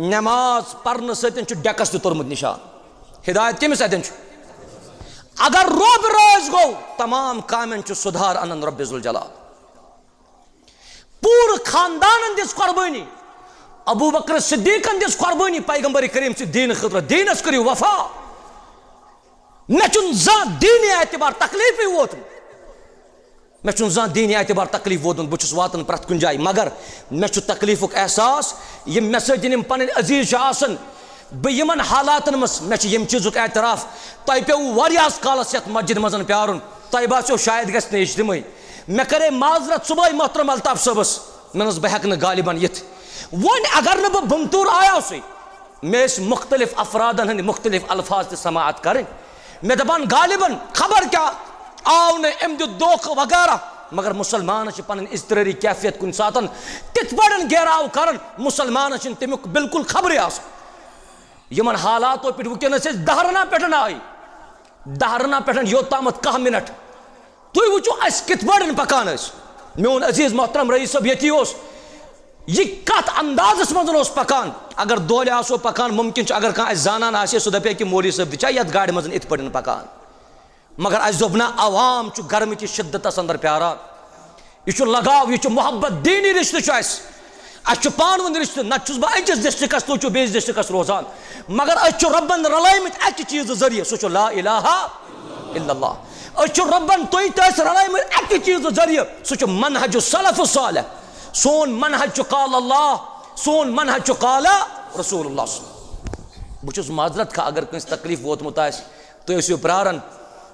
नमाज पढ़ने सत डेकस तोर्मुत निशान हिदायत कमिस अतन अगर रब राज गो तमाम कामन सुधार अनन रब्बुल जलाल पूर खानदान दिस कुर्बानी अबू बकर सिद्दीकन दिस कुर्बानी पैगंबर करीम से दीन खतर दीनस करियो वफा मे जा दीन एतबार तकलीफ वोत मे जा दीन एतबार तकलीफ वोत बहुत वातन प्रत कुन जाय मगर मे तकलीफ एहसास ये मे सम पन अजीज बन हालातन मज मे यम चीज़ एतराफ तह पे वारियास कालस ये मस्जिद मजन प्यारुन तह बासो शायद गस इज्तमाई मे करे माजरत सुबह मोहतरम अल्ताफ सबस मे बह हेक गालिबन यिथ वन अगर न बमतूर आयास मे मुख्तलिफ अफरादन हंद मुख्तलिफ अल्फाज समाअत कर मे दपान गालिबन खबर क्या आव न अम दित दोख वगैरह मगर मुसलमान पन इजतरारी कैफियत कुन सातन तिथ पड़न घेराव कर मुसलमान तमुक बिल्कुल खबर आस यमन हालातों पे वनस दहरना पे आई दहरना पे योताम कह मिनट तुम वो कत पड़न पकान मोन अजीज मोहतरम रईस सब ये यह कत अंदाजस मज पकान अगर दोल आसो पकान मुमकिन अगर कह जानान आसे सह दपे कि मौलवी सब दिचा ये गाड़ मज इत पड़न पकान मगर अस दोप ना अवाम गर्म कि शिद्दतस अंदर प्यारान यह लगाव यह मोहब्बत दीनी रिश्त अस पान वन रिश्त नस बह अकिस डिस्ट्रिक्स तुम बेस डिस्ट्रिक्स रोजान मगर अस रबन रलायमित अक् चीज जरिए सह ला इलाहा इल्लल्लाह अस रबन तुस रलायमित अक् चीज जरिए सह मनहज सलफ सालिह सोन मनहज काल अल्लाह सोन मनहज काल रसूलुल्लाह बहुत माजरत खा अगर कंस तकलीफ वोतमुत तुम प्रारन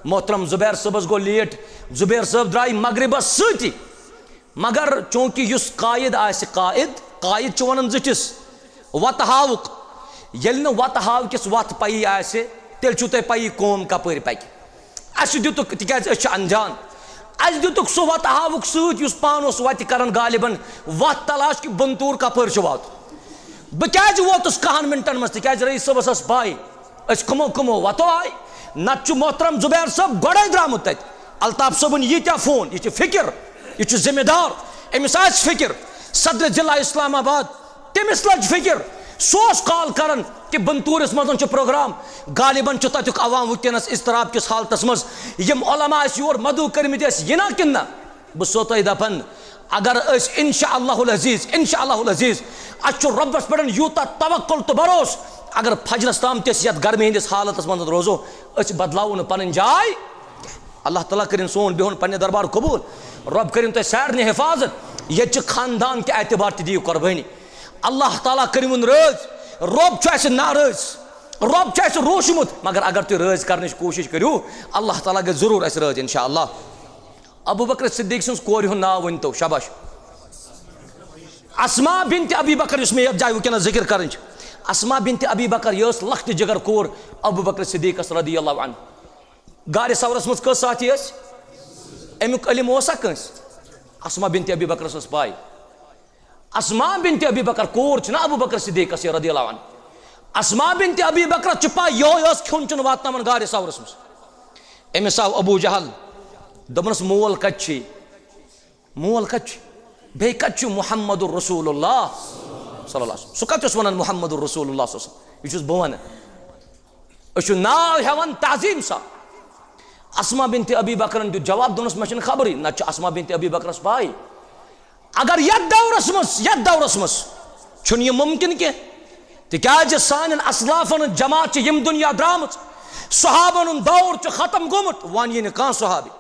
मोहतरम जुबैर सबस गो लेट जुबैर सब द्राय मगरिबस सती मगर चूंकि युस कायद आसि कायद वन जिटिस वत हावुक येल न वत हावकिस वत पई आसि तेल छु तय पई कोम कपर पक अस दितुक तिकाज अस अनजान अस दितुक सो वत हावुक सत युस पान ओस वत करन गालिबन वत तलाश कि बंतूर कपर छु वात बह क्याज वोतुस कहन मिनटन मस तिकाज रईस सबस अस पाई अस कमो कमो वतो आय नत मोहतरम जुबैर सब गोड़े द्रामुत तत अल्ताफ सबन यीत्या फोन यह फिक्र यह जिम्मेदार अमिस फिक्र सदर जिला इस्लामाबाद तमिस लज फिक्र सोस कॉल करन कि बंतूरस मज प्रोग्राम गालिबन तक अवाम वनस इस्तराब किस हालतस मज यम उलमा योर मदु कर्मित यना कि ना बह सो तुम दपान अगर इंशाअल्लाहुल अजीज अस रब्बस पे यूता तवक्कुल तो भरोस अगर फजरस ताम तस गर्मी हंदिस हालतस मज रोजो बदलाव पन जाय अल्लाह ताला करिन सोन बिहुन पन्ने दरबार कबूल रब करिन तुम सारे हिफाजत ये खानदान के एतबार दी कुर्बानी अल्लाह ताला करिन रज रब नाराज रब रोशमुत मगर अगर तुम रज कर कोशिश करो अल्लाह ताला गे जरूर रज इंशाअल्लाह अबू बकर सिद्दीक सज कोर हुंद नाव वन तो शाबाश अस्मा बिन्त अबी बकर मे ये जाय वनस जिक्र कर अस्मा बिन्त अबी बकर यह लख्त जगर कोर अबू बकर सिद्दीकस रदियल्लाहु अन्हु गार सवरस मज कस साथी अमुक इल्म ओसा कंस अस्मा बिन्त अबी बकर पाई अस्मा बिन्त अबी बकर कोर ना अबू बकर सिद्दीकस रदियल्लाहु अन्हु अस्मा बिन्त अबी बकर पाई यो खुन चुन वातन गार सवरस मज अमिस आव अबू जहल दपनस मोल कत बे कत मुहम्मदुर रसूलुल्लाह सल्लल्लाहु अलैहि वसल्लम सह कत वन मुहम्मदुर रसूलुल्लाह यह बह वन नाव हेवन ताजीम सा अस्मा बिन्त अबी बकरन दित जवाब दोनस मे खबर न अस्मा बिन्त अबी बकरस पाई अगर यथ दौरस मज यह मुमकिन कह तिकाज सान असलाफन जमात यम दुनिया द्राम सहाबन दौर खत्म गोमुत वन यह कह सहाबी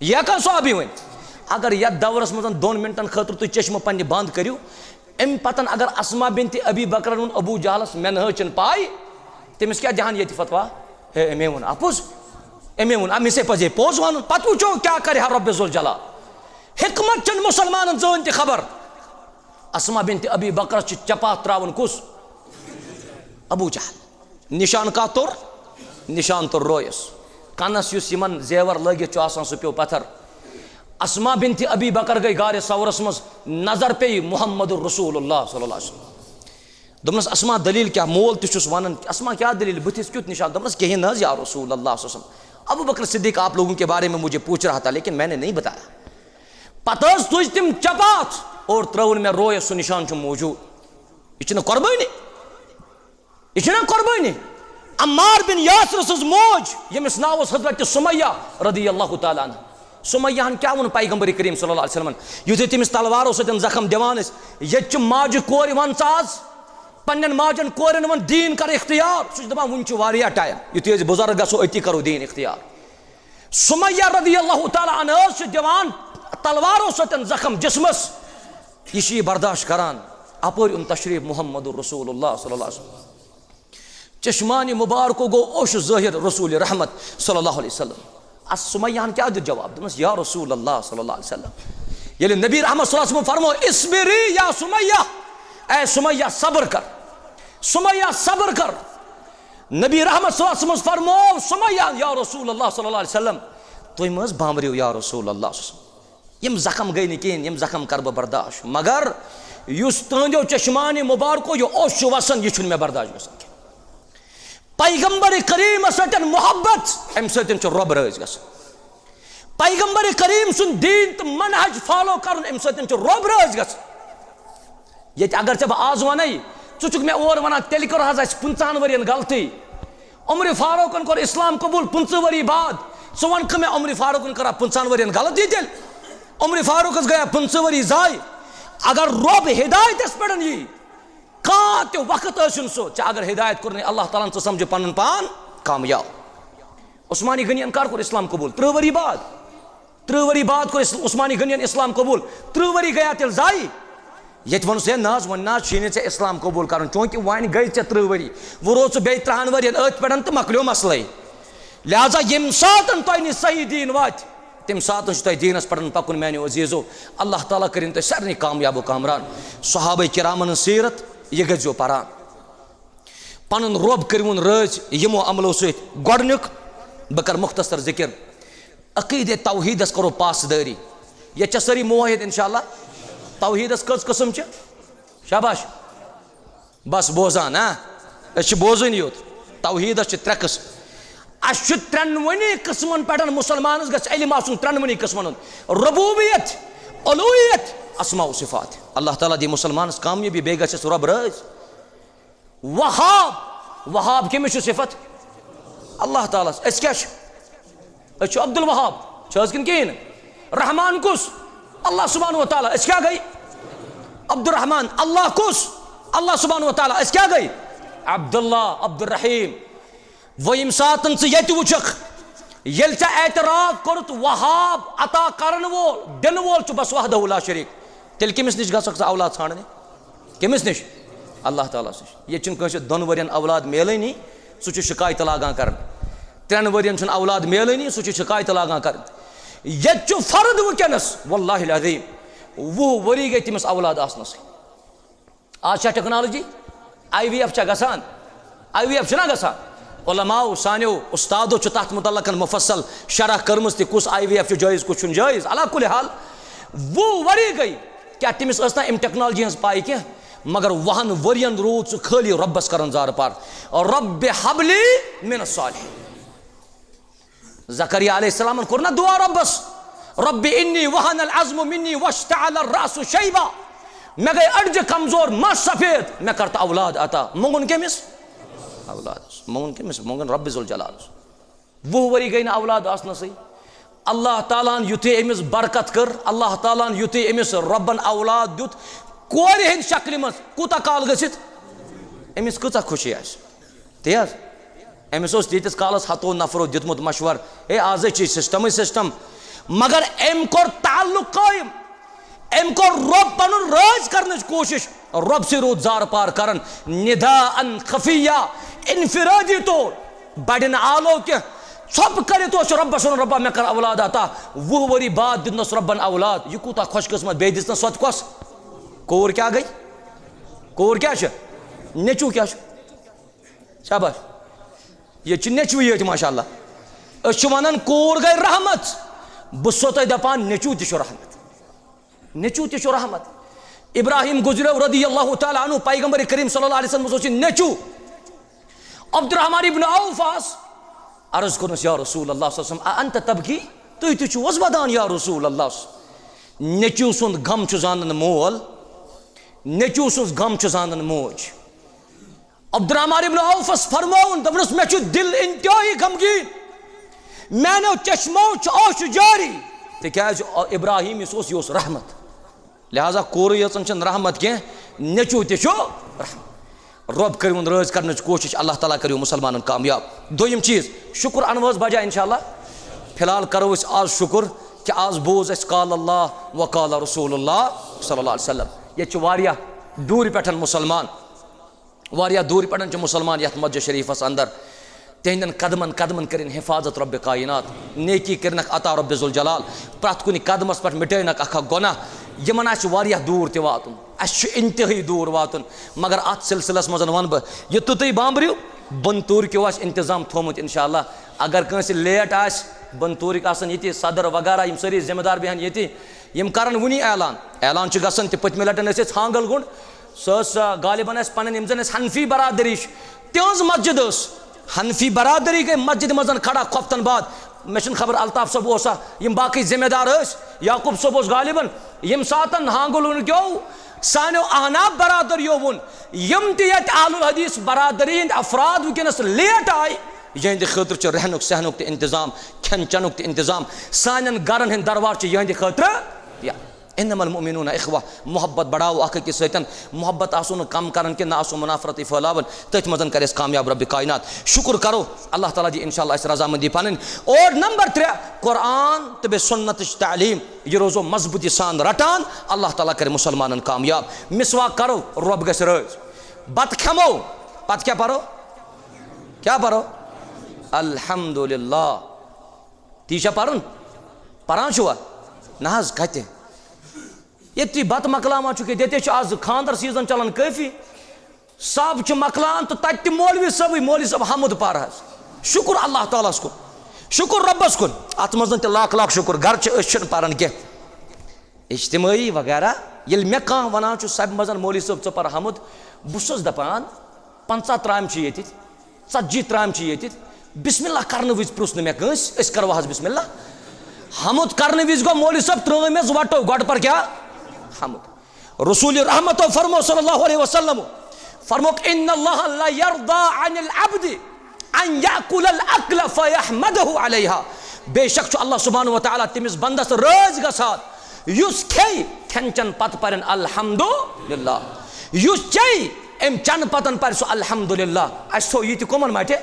यह कह सहाबी वन अगर यथ दौरस मज 2 मिनटन खतर तुम चश्म पन्ने बंद करो अम पतन अगर अस्मा बिन्त अबी बकरन वो अबू जहलस मे न पाई तमिस क्या जहान ये फतवा हे मे वो अपुज अमे वो अमिस पजे पोज वन पत वो क्या कर रब्बुल जलाल हिकमत चन मुसलमान जान खबर अस्मा बिन्त अबी बकर चपात त्रावन कुस अबू जहल निशान का तोर निशान तोर रोयस कनस युस यमन जेवर लगित आसान सह पे पत्थर अस्मा बिन्त अबी बकर गई गार सवरस मज नजर पे मुहम्मदुर रसूलुल्लाह सल्लल्लाहु अलैहि वसल्लम दोपनस अस्मा दलील क्या मोल तुस वन अस्मा क्या दलील बुथिस क्युत निशान दोपनस कहीं न या रसूलुल्लाह सल्लल्लाहु अलैहि वसल्लम अबू बकर सिद्दीक आप लोगों के बारे में मुझे पूछ रहा था लेकिन मैंने नहीं बताया पतस तुझ तिम चपात और त्रवन में रोय सु निशान मौजूद यह कुर्बानी यह कुर्बानी अम्मार बिन यासर सज मोज यमिस नाव हजरत सुमैया रदियल्लाहु तआला अन्हा सुमैया क्या वो पैगंबर करीम सल्लल्लाहु अलैहि वसल्लम युथे तमिस तलवारों सतन जख्म दिवान ये माज कोर वन आज पन्न माजन कोरन वन दीन कर इख्तियार सह दपान वन वारिया टाइम युथे बुजुर्ग गो अति करो दीन इख्तियार सुमैया रदियल्लाहु तआला अन्हा दिवान तलवारों सतन जख्म जिस्मस यह बर्दाश्त करान अपर तशरीफ मुहम्मदुर रसूलुल्लाह सल्लल्लाहु अलैहि वसल्लम चश्मान मुबारक गो ओश ज़ाहिर रसूल रहमत सल्लल्लाहु अलैहि वसल्लम अस सुमैया क्या दित जवाब दोपस या रसूल अल्लाह सल्लल्लाहु अलैहि वसल्लम ये नबी रहमत सल्लल्लाहु अलैहि वसल्लम फरमो इस्बिरी या सुमैया ए सुमैया सब्र कर सुमैया सब्र कर नबी रहमत सल्लल्लाहु अलैहि वसल्लम फरमो सुमैया या रसूल अल्लाह सल्लल्लाहु अलैहि वसल्लम तुम मज बामरियो या रसूल अल्लाह यम जख्म गई न कहें यम जख्म कर बर्दाश्त मगर युस तुंदो चश्मान मुबारको यह ओश वसन यह मे बर्दाश्त गसान पैगंबर करीम सतन मोहब्बत अम सतन रब रज ग पैगंबर करीम सुन दीन तो मनहज फॉलो कर अम सतन रब रज ग ये अगर चे आज वन चुक मे और वन तेल कर 50 वरियन गलती उम्र फारूकन कर इस्लाम कबूल 50 वरी बाद सो वन मे उम्र फारूकन कर 50 वरियन गलती तेल उम्र फारूक गया 50 वरी जाय अगर रब हिदायत पे यी कह तो वक्त सो अगर हिदायत कर अल्लाह ताला तो समझ पन पान कामयाब उस्मानी गनियन कर इस्लाम कबूल 30 वरी बाद कर उस्मानी गनियन इस्लाम कबूल 30 वरी गया तेल जाय ये वन से नाज वन नाज शीन से इस्लाम कबूल कर चूंकि वन गई 30 वरी वो रोज बे 30 वरियन अथ पे तो मकलो मसल लिहाजा यम सात तुम सही दीन वात तम सात दीनस पे पकुन मैनो अजीज़ो अल्लाह ताला करिन तुम सारे कामयाब कामरान सहाबा किरामन सीरत यह गो पारान पन रब करवन रज यमो अमलो सुक बह कर मुख्तसर जिक्र अकीदे तौहीदस करो पासदारी ये सारी मुवाहिद इंशाअल्लाह तौहीदस कस किस्म शाबाश बस बोजान बोजन योत तौहीदस 3 किस्म अस 3 किस्मन पे मुसलमान इल्म आसन 3 किस्मन रबूबियत उलूहियत अस्मा सिफात अल्लाह ताला दी मुसलमान कामयाबी बे गस रब रज वहाब वहाब कमिस सिफत अल्लाह ताला क्या अब्दुल वहाब किन कहें रहमान कुस अल्लाह सुब्हानहु व तआला क्या गई अब्दुल रहमान अल्लाह कुस अल्लाह सुब्हानहु व तआला क्या गई अब्दुल्ला अब्दुल रहीम वम सात ये वुचक ये एतराफ कोत वहाब अता करन वोल दिन वोल बस वहदहु ला शरीक तेल कमिस निश गसक औलाद छाड़ने कमिस निश अल्लाह ताला ये कंस 2 वरियन औलाद मेलनी सह शिकायत लागान कर 3 वरियन औलाद मेलनी सह शिकायत लागान कर ये फर्द वनस वल्लाहि अज़ीम 20 वरी गई तमिस औलाद आसनस आज टेक्नोलॉजी IVF गसान IVF गसान उलमाओ सानियो उस्तादो तथ मुतल्लक मुफसल शरह कर्म कुस IVF जायज़ कुछ जायज़ अला कुल हाल 20 वरी गई क्या तमिस ना अम टेक्नोलॉजी हज पाई क्या मगर वहन वरियन रूद सह खाली रब्बस कर जार पार और रब हबली मिन सालिहीन ज़करिया अलैहिस्सलाम कोर ना दुआ रब्बस रब्बि इन्नी वहन अल अज़्मु मिन्नी वश्तअल अर रासु शैबा मैं गई अड्ज कमजोर मस सफेद मैं करता औलाद अता मंगुन कमिस औलाद मंगुन कमिस मंगुन रब्बि ज़ुल जलाल 20 वरी गई ना औलाद आसन सही अल्लाह ताला युथे अमिस बरकत कर अल्लाह ताला युथे अमिस रब्बन औलाद दुत कोर हिंद शक्ल मज कूता काल गसित अमिस कचा खुशी आस तेज अमिस तीतिस कालस हतो नफरो दितमुत मशवर ए आज सिस्टम मगर अम कोर ताल्लुक कायम अम कोर रब पन राज करने कोशिश रब से रोज जार पार करन निदा अन खफिया इनफिरादी तौर बड़न आलो के छप करे तो रब सुन रब्बा मे कर औलाद अता 20 वरी बाद दिनस रब्बन औलाद यह कूता खुश किस्मत बे दिस सत कस कोर क्या गई कोर क्या नेचू क्या शाबाश ये नेचू ये माशाअल्लाह वन कोर गई रहमत बो तुम दपान नेचू तह रहमत नेचू तह रहमत इब्राहिम गुजरो रदी अल्लाह तआला अन्हु पैगंबर करीम सल्लल्लाहु अलैहि वसल्लम नेचू अब्दुर्रहमान इब्न औफ अर्ज कर्नस या रसूल अल्लाह अंत तबकी तुम तुस वदान या रसूल अल्लाह नेचू सुंद गम जानन मोल नेचू सुंद गम जानन मोज अब्दुर्रहमान इब्न औफस फरमाउन दपनस मे दिल इंतहाई गमगीन मैनो चश्मो आश जारी तिकाज इब्राहिम यह रहमत लिहाजा कोर यचन रहमत कह नेचू तह रब करू राज कर कोशिश अल्लाह ताला करू मुसलमान कामयाब दोयम चीज शुक्र अनवज बजा इंशाल्लाह फिलहाल करो आज शुक्र कि आज बोज काल अल्लाह व काल रसूलुल्लाह सल्लल्लाहु अलैहि वसल्लम ये वारिया दूर पे मुसलमान वारिया दूर पे मुसलमान यथ मस्जिद शरीफस अंदर तिहंदन कदमन कदमन कर हिफाजत रब कायनात नेकी कर अता रब जुल जलाल प्रत कुन कदमस पे मिटन अख गुनाह यमन वारिया दूर ते वातुन इंतहाई दूर वातुन मगर अत सिलसिलस मज वन बह यह तुम बांबरू बंतूर क्यों इंतजाम थोमुत इंशाअल्लाह अगर कंस लेट बंतूर ये सदर वगैरह यम सारी जिम्मेदार बहन ये यम करन वुनी ऐलान ऐलान गसन पतमे लटन हांगल गुंड सह गालिबन पन यम जन हनफी बरादरी तिज मस्जिद हनफी बरादरी गई मस्जिद मजन खड़ा खफ्तन बाद मे खबर अल्ताफ सब ओसा यम बाकी जिम्मेदार याकूब सब गालिबन यम सातन हांगुल गो सानो अहनाब बरादरियो वुन यम तहुल हदीस बरादरी हंद अफराद वनस लेट आय यहद खतर रहनुक सहनुक इंतजाम खेन चनुक इंतजाम सान गरन हंद दरवार यहद खतर इन्नमल मुमिनून इख्वा मोहब्बत बढ़ाओ अख अकिस सतन मोहब्बत आसो कम कर कि ना आसो मुनाफरत फैलावन तथ मजन कर कामयाब रब कायनात शुक्र करो अल्लाह ताला दी इंशाअल्लाह रजामंदी पन और नंबर 3 कुरान तो बे सुन्नत तालीम ये रोज़ो मजबूती सान रटान अल्लाह ताला कर मुसलमान कामयाब मिसवाक करो रब गस रज बत खमो पत क्या परो अल्हम्दुलिल्लाह तीशा परुन परान छुआ ना कत ये बत मकलामा ये आज खानदर सीजन चलान काफी सब मकलान तो तत मौलवी सब हमद पार शुक्र अल्लाह तालास कुन शुक्र रब्बस कुन अत मज लाख लाख शुक्र घर पारान कह इज्तिमाई वगैरह ये मे कह वन सब मजन मौलवी सब च पर हमद बहुत दपान 50 त्राम ये 40 त्राम ये बिस्मिल्लाह करने विज प्रुस मे कस करो हज बिस्मिल्लाह हमद करने विज गो मौलवी सब त्रोम वटो गड पर क्या हमद रसूल रहमत फरमो सल्लल्लाहु अलैहि वसल्लम फरमो इन्नल्लाह ला यरदा अनिल अब्द अन याकुल अल अक्ल फयहमदहु अलैहा बेशक अल्लाह सुब्हानहु व तआला तिमिस बंदस राज गसात युस खे खेन पत परन अल्हम्दुलिल्लाह युस चे एम चन पतन पर सो अल्हम्दुलिल्लाह असो ये कमन माटे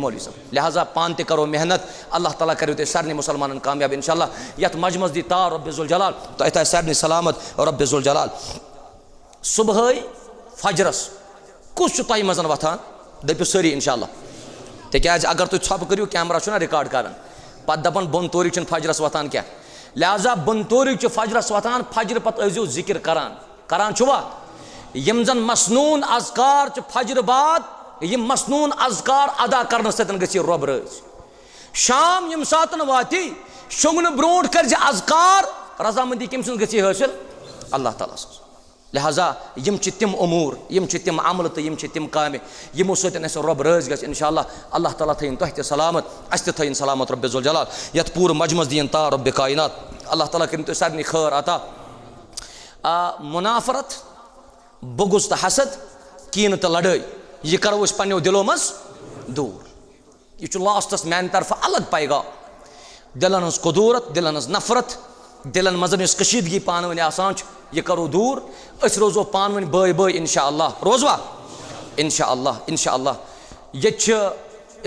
मौलवी सब लिहाजा पान ते करो मेहनत अल्लाह ताला करो ते सारे मुसलमान कामयाब इंशाअल्लाह यत मजमस दी तार रब्बे जुल जलाल तो अत सारे सलामत रब्बे जुल जलाल सुबह फजरस कुछ तय मजन वथान दपो सारी इंशाअल्लाह तिकाज अगर तुम छप करो कैमरा ना रिकॉर्ड कर पे दपान बन तोरिक फजरस वथान क्या लिहाजा बन तोरिक फजरस वथान फजर पे जो जिक्र करान छुआ यम जन मसनून अज़कार फजर बाद ये मसनून अज़कार अदा करने सतन गि रब रज शाम यम सातन वाति शोंगन ब्रोट कर अज़कार रजामंदी कम सज गि हासिल अल्लाह ताला लिहाजा यम तिम उमूर यम तिम अमल तो यम तिम काम यमो सतन रब रज ग इंशाअल्लाह अल्लाह ताला थन तुह सलामत अस थन सलामत रब जुल जलाल यत पूर मजमस दिन ता रब कायनात अल्लाह ताला कर सारे खैर अता मुनाफरत बुगुज तो हसद कीन तो लड़ाई यह करो पन्नो दिलो मज दूर यह लास्टस मान तरफ अलग पैगा दिलन हज कुदूरत दिलन हज नफरत दिलन मजन इस कशीदगी पान वन आसान यह करो दूर अस रोजो पान वन बय बय इंशाअल्लाह रोजवा इंशाअल्लाह इंशाअल्लाह ये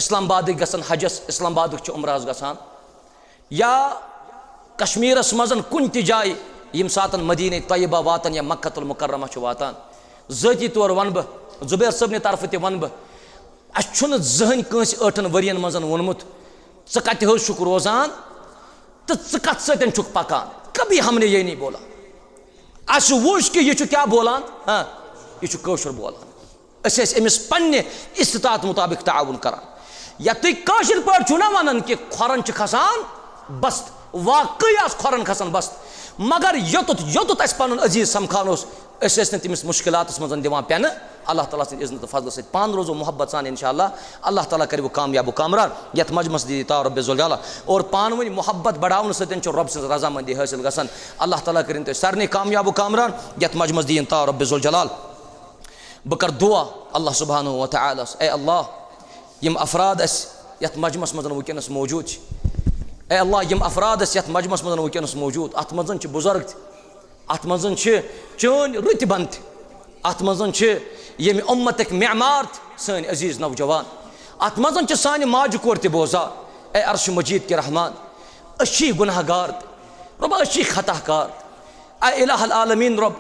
इस्लामाबाद गसन हजस इस्लामाबाद उम्रहस गसान या कश्मीरस मजन कुन ति जाय यम सातन मदीने तय्यबा वातन या मक्कतुल मुकर्रमा वातान ज़ाती तौर वन बह जुबैर सबने तरफ ते वन बह अन जहन कंस 8 वरियन मजन वोनमुत च कत शुक रोजान तो कत सतन पकान कभी हमने ये नहीं बोला अस वुच कि यह क्या बोलान यह कौशर बोलान अमिस पन्ने इस्तात मुताबिक ताउन करान या तुम कौशर पे ना वन कि खोरन खसान बस्त वाकई खोरन खसान बस्त मगर योतुत योतुत पन अजीज समखान तमिस मुश्किलात मज दिवान पेन अल्लाह ताला सद इज़्न तो फजल से पान रोज़ो मोहब्बत सान इंशाअल्लाह अल्लाह ताला कर वो कामयाब कामरान यथ मजमस दी ता रब्बे ज़ुल जलाल और पान वन मोहब्बत बढ़ावन सद रब सज रजामंदी हासिल गसन अल्लाह ताला करिन तो सारे कामयाब कामरान यथ मजमस दी ता रब्बे ज़ुल जलाल बह कर दुआ अल्लाह सुब्हानहु व तआला ए अल्लाह यम अफराद यथ मजमस मज वनस मौजूद ए अल्लाह यम अफराद यथ मजमस मज वनस मौजूद अत मज बुजुर्ग अत मज चन रुत बंद अत मज यम उम्मत मेमार सन अजीज नौजवान अत मज सान माज कोर त बोजा ए अर्श मजीद के रहमान अच्छी गुनाहगार रब अच्छी खताकार ए इलाहुल आलमीन रब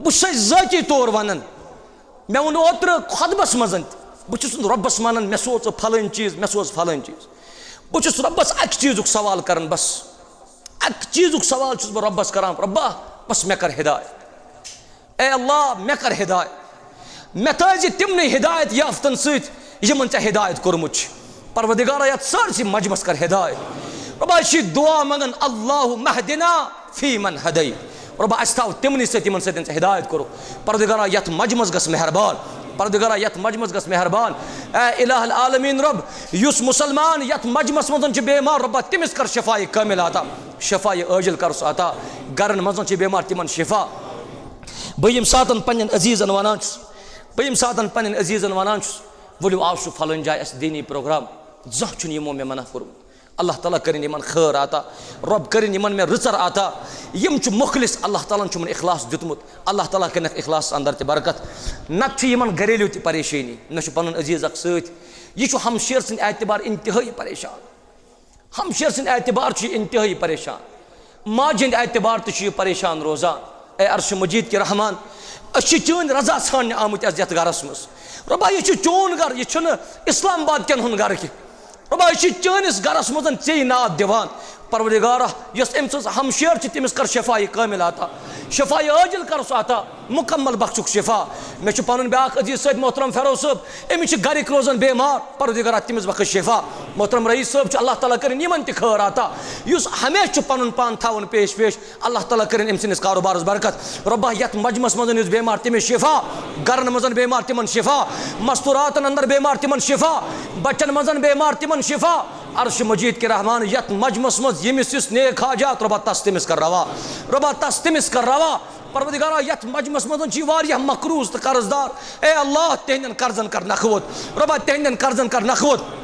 बह ज़ाती तौर वन मे वो ओत्र खुतबस मज बह रब्बस वन मे सोच फलन चीज मे सोच फलन चीज बह रब्बस अक चीज़ सवाल कर बस अक चीज़ सवाल बह रब्बस कर रब्बा बस मे कर हिदायत ए अल्लाह मे कर हिदायत मे ताज तिमन हिदायत याफ्तन समन ऐ हिदायत कोर्मुत परवदिगारा यथ सारसी मजमस कर हिदायत रब्बा दुआ मंगन अल्लाहु महदिना फी मन हदै रब्बा अस थाव तिमन सत हिदायत करो परवदिगारा यथ मजमस गस मेहरबान परवदिगारा यथ मजमस गस मेहरबान ए इलाहुल आलमीन रब युस मुसलमान यथ मजमस मज बेमार रब्बा तिमिस कर शिफाए कामिल अता शिफाए आजिल कर अता गरन मज बेमार तिमन शिफा बह यम सातन पन्न अजीजन वनान बह यम सातन पन्न अजीजन वनान वलियो आव फलन जाए अस दीनी प्रोग्राम जह यमो मे मना कोर्मुत अल्लाह ताला करिन यमन खैर आता रब करिन यमन मे रिचर आता यम मुखलिस अल्लाह ताला यमन इखलास दितमुत अल्लाह ताला कर इखलास अंदर त बरकत नत यमन घरेलू त परेशानी मे पन अजीज अख सह हमशेर सद एतबार इंतहाई परेशान हमशेर सद एतबार इंतहाई परेशान माज हंद एतबार तो परेशान रोजान ए अर्श मजीद के रहमान अच्छी चन रजा सान आमुत यथ गरस मज रब्बा यह चोन गर यह इस्लामाबाद कन हुन गर कि रब्बा यह चनिस गरस मज ऐ नाद दिवान परवदिगारा यस अम सज हमशेर तमिस कर शिफाए कामिल अता शिफाए आजिल कर अता मुकम्मल बख्शुक शिफा मे पन ब्या अजीज सद मोहतरम फेरोज साहब अमिस गरिक रोजान बेमार परवदिगारा तमिस बख्श शिफा मोहतरम रईस साहब अल्लाह ताला करिन यमन त खैर अता युस हमेशा पन पान थावन पेश पेश अल्लाह ताला करिन अम सस कारोबारस बरकत रब्बा यथ मजमस मज युस बेमार तमिस शिफा गरन मज बेमार तिमन शिफा मस्तूरातन अंदर बेमार तिमन शिफा बच्चन मज बेमार तिमन शिफा अर्श मजीद के रहमान यथ मजमस मज यमिस नेक हाजात रब्बा तस तमिस कर रवा रब्बा तस तमिस कर रवा परवदिगारा यथ मजमस मज मकरूज तो कर्जदार ए अल्लाह तेहन कर्जन कर नखवत रब्बा तेहन कर्जन कर नखवत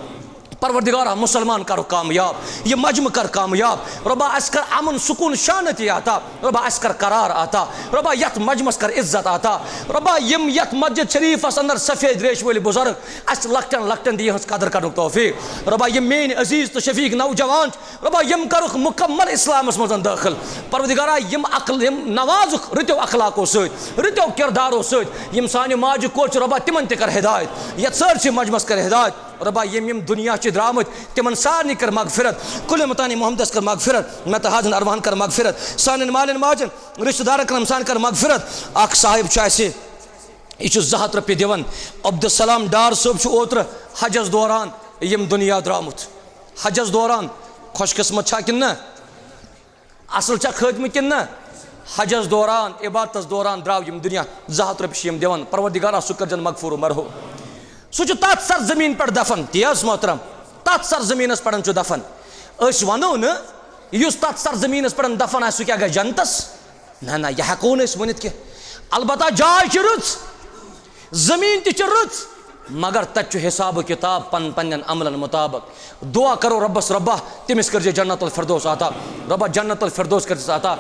परवरदिगारा मुसलमान करो कामयाब ये मजम कर कामयाब रब्बा अस कर अमन सुकून शानती आता रब्बा अस कर करार आता रब्बा यथ मजमस कर इज्जत आता रब्बा यम यथ मस्जिद शरीफ अंदर सफेद रेश वाले बुजुर्ग अस लकटन लकटन दी कदर कर तौफीक रब्बा यम मेन अजीज तो शफीक नौजवान रब्बा यम करुख मुकम्मल इस्लामस मज दाखिल परवरदिगारा यम अकल यम नवाजुक रितो अखलाको सत रितो किरदारो सत यम सानि माज कोच रब्बा तिमन त कर हिदायत यथ सरसी मजमस कर हिदायत रब्बा यम दुनिया द्रामत तिमन सारे कर मगफिरत कुल मतानी मोहम्मदस कर मगफिरत मत हाजन अरवान कर मगफिरत सान मालन माजन रिश्तेदार करमसान कर मगफिरत अख साहिब यह 200 रुपये दिवन अब्दुलसलाम डार साहब ओत्र हजस दौरान यम दुनिया द्रामुत हजस दौरान खुशकिस्मत छा कि न असल छा खत्म कि न हजस दौरान इबादतस दौरान द्राव यम दुनिया 200 रुपये दिवन परवरदिगारा सु कर जन मगफूर मरहो सह तथ सर जमीन पर दफन तीस मोहतरम तथ सर जमीन पे दफन वनो न तथ सर जमीन पे दफन सह क्या गए जनतस ना ना यह हेको वन कह अलबत्ता जाय रुच जमीन तुच मगर तत हिसाब किताब पन पन्न अमलन मुताबिक दुआ करो रब्बस रब्बा तमिस कर जन्नतुल फिरदौस आता रब्बा जन्नतुल फिरदौस कर आता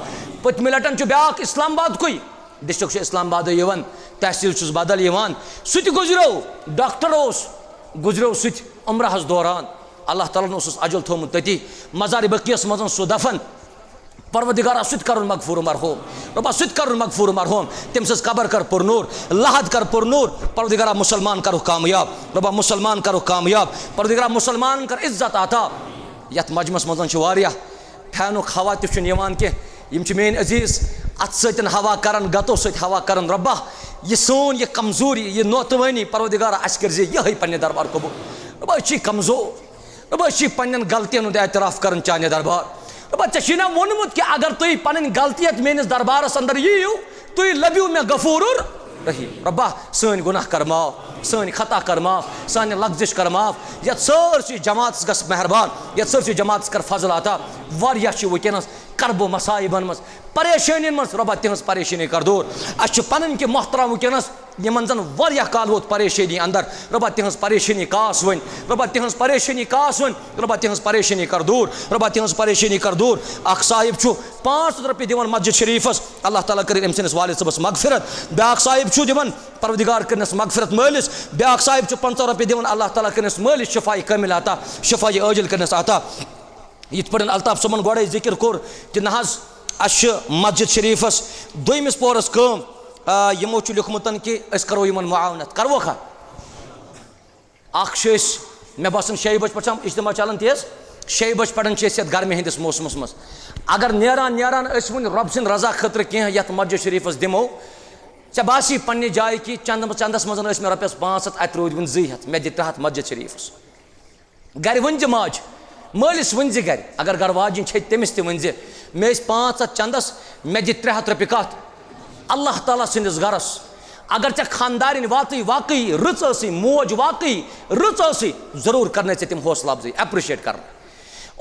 पत्म लटन ब्या इस्लामाबाद कोई डिस्ट्रिक्ट इस्लामाबाद यवन तहसील बदल यवान सह गुजरो डॉक्टर गुजरो सह उम्रहस दौरान अल्लाह ताला अजल थोमुत तती मजार बकियस मज सह दफन परवदिगारा सह कर मगफूर मरहूम रब्बा सह कर मगफूर मरहूम तम सज कबर कर पुरनूर लहद कर पुरनूर परवदिगारा मुसलमान करो कामयाब रब्बा मुसलमान करो कामयाब परवदिगारा मुसलमान कर इज्जत आता यथ मजमस मज फैनुक हवा तुम कह मेन अजीज अत सतन हवा करन गतो सत हवा करन रब्बा ये सोन ये कमजोरी ये नौतवानी परवदिगार अस कर यही पन्ने दरबार कबूल रब्बा छी कमजोर रब्बा छी पन्न गलतियन हुंद एतराफ करन चाने दरबार रब्बा छना वोनमुत कि अगर तुई पन्न गलतियत मेनिस दरबारस अंदर यीयू तुई लबियो मे गफूरुर रहीम रब्बा सन गुनाह कर माफ सन खता कर माफ सान लग्जिश कर माफ यत सरसी जमात गस मेहरबान यत सरसी जमात कर फजल अता वारिया छ वकनस करबो मसाइबन मस परेशानियन मस रब्बा तिहस परेशानी कर दूर अछ पन्न कि मोहतरम वकनस यमन जन वारिया काल वोत परेशानी अंदर रब्बा तिहस परेशानी कास वन रब्बा तिहस परेशानी कास वन रब्बा तिहस परेशानी कर दूर रब्बा तिहस परेशानी कर दूर अख साहिब छु 500 रुपये दिवन मस्जिद शरीफस अल्लाह ताला कर अम सनिस वालिद सबस मगफिरत ब्याक साहिब छु दिवन परवदिगार करनस मगफिरत मालिस ब्याक साहिब छु 50 रुपये दिवन अल्लाह ताला करनस मालिस शिफाई कामिल अता शिफाई अजिल करनस अता यित पड़न अल्ताफ समन गोड़े जिक्र कोर कि नहज अश मस्जिद शरीफस दोयमिस पोरस कम यमो छु लिखमुतन कि अस करो यमन मुआवनत करवो खा अख मे बसन 6 बज पछम इज्तिमा चलन तेज 6 बज पड़न गर्मी हंदिस मौसमस मज अगर नेरान नेरान वन रब सिंद रजा खतर कह यथ मस्जिद शरीफस दिमो ऐ बासी पन्ने जाय कि चंदस मज मे रपस 500 अत रोद वन 200 मे दि 300 मस्जिद शरीफस गर वन माज मालिस वन गर अगर गर वाजिन छे तमिस वन मे 500 चंदस मे दि 300 रुपये कत अल्लाह ताला सिंदिस गरस अगर चे खानदारिन वाकई रच मोज वाकई रच जरूर करने तिम हौसला अफजाई एप्रिशिएट कर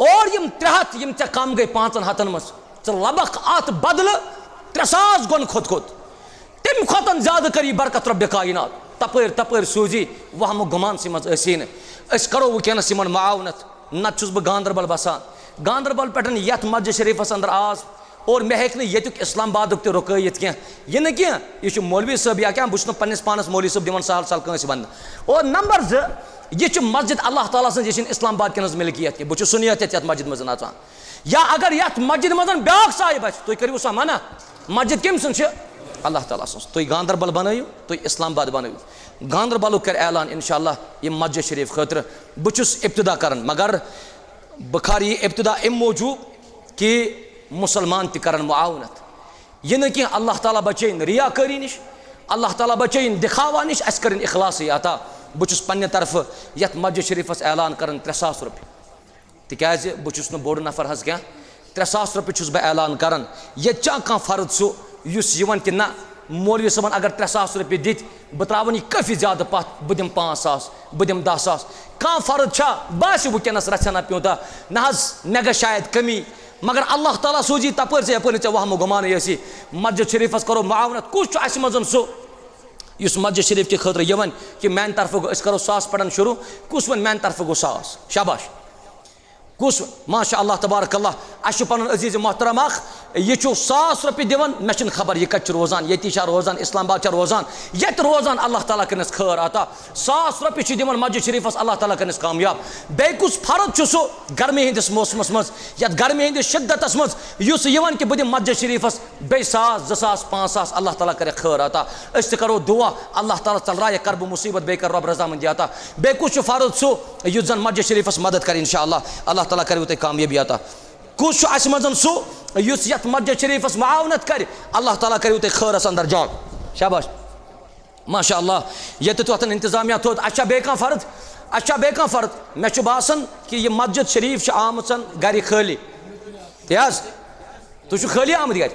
और यम 300 यम चे कम गई 500 मज लबक अत बदल 300 गुन खुद तम खोतन ज्यादा करी बरकत रब्बे कायनात तपर सूजी वहम गुमान सी मज असीन अस करो वकनस यमन मुआवनत नत छुस बह गांदरबल बसान गांदरबल पे यथ मस्जिद शरीफस अंदर आज और मे हेक ये इस्लामाबाद ते रुकयत कह यह न कह यह मौलवी साहब या क्या बहुत पन्निस पानस मौलवी साहब दिवन सहल सहल कंस बंद और नंबर 2 यह मस्जिद अल्लाह ताला सज यह इस्लामाबाद कन मिलकियत बहुत सुनियत ये मस्जिद मज नाचान या अगर ये मस्जिद मज ब्याक साहिब तुम करू सा मना मस्जिद कम सन अल्लाह ताला सज तुम गांदरबल बनू तुम इस्लामाबाद बनू गांदरबल कर ऐलान इंशाअल्लाह ये मस्जिद शरीफ खतर बहुस इब्तिदा कर मगर बखार ये इब्तिदा अम मौजूद कि मुसलमान तन मुआवनत यह न कि अल्लाह ताला बचन रियाकारी निश अल्लाह ताला बचन दिखावा निश अस कर इखलास अता बहुस पन्ने तरफ यथ मस्जिद शरीफस ऐलान कर 300 रुपये तिकाज बहुस बोड़ नफर हज क्या 300 रुपये बह ऐलान कर ये कह फर्द सह कि ना मौलवी साहब अगर 300 रुपये दित बह त्रावन यह काफ़ी ज़्यादा पत बह दिम 5,000 बह दिम 10,000 कह फर्द बास वनस रचना प्योता ना मे ग शायद कमी मगर अल्लाह ताला सोजी तपर से यपर वहम गुमान यसी मस्जिद शरीफस करो मुआवनत कुछ अस मजन सो इस मस्जिद शरीफ के खतर यवन कि मान तरफ अस करो 100 पढ़न शुरू कुस वन मान तरफ गो 100 शाबाश कुस माशा अल्लाह तबारक अल्लाह अस पन अजीज मोहतरम यह 100 रुपये दिवन मे खबर यह कत रोजान ये रोजान इस्लामाबाद रोजान ये रोजान अल्लाह ताला करनस खैर आता 100 रुपये दिवन मस्जिद शरीफस अल्लाह ताला करनस कामयाब बे कुछ फर्द सो गर्मी हंदिस मौसमस मज या गर्मी हंदिस शिद्दतस मज कि बह दिम मस्जिद शरीफस बे 1,000 2,000 5,000 अल्लाह ताला करे खैर आता अस करो दुआ अल्लाह ताला चलराय करब मुसीबत बे कर रब रजामंदी आता बे कुछ फर्द सो युस जन मस्जिद शरीफस मदद कर इंशाअल्लाह अल्लाह ताला करे तुम कामयाबी आता कुछ अस मजन सो युस यथ मस्जिद शरीफस मुआवनत कर अल्लाह ताला करे तुम खैरस अंदर जान शाबाश माशा अल्लाह ये तथन इंतजामिया थोद अच्छा बे फर्द मे बासन कि यह मस्जिद शरीफ आम गर खाली तज तुम खाली आमद गर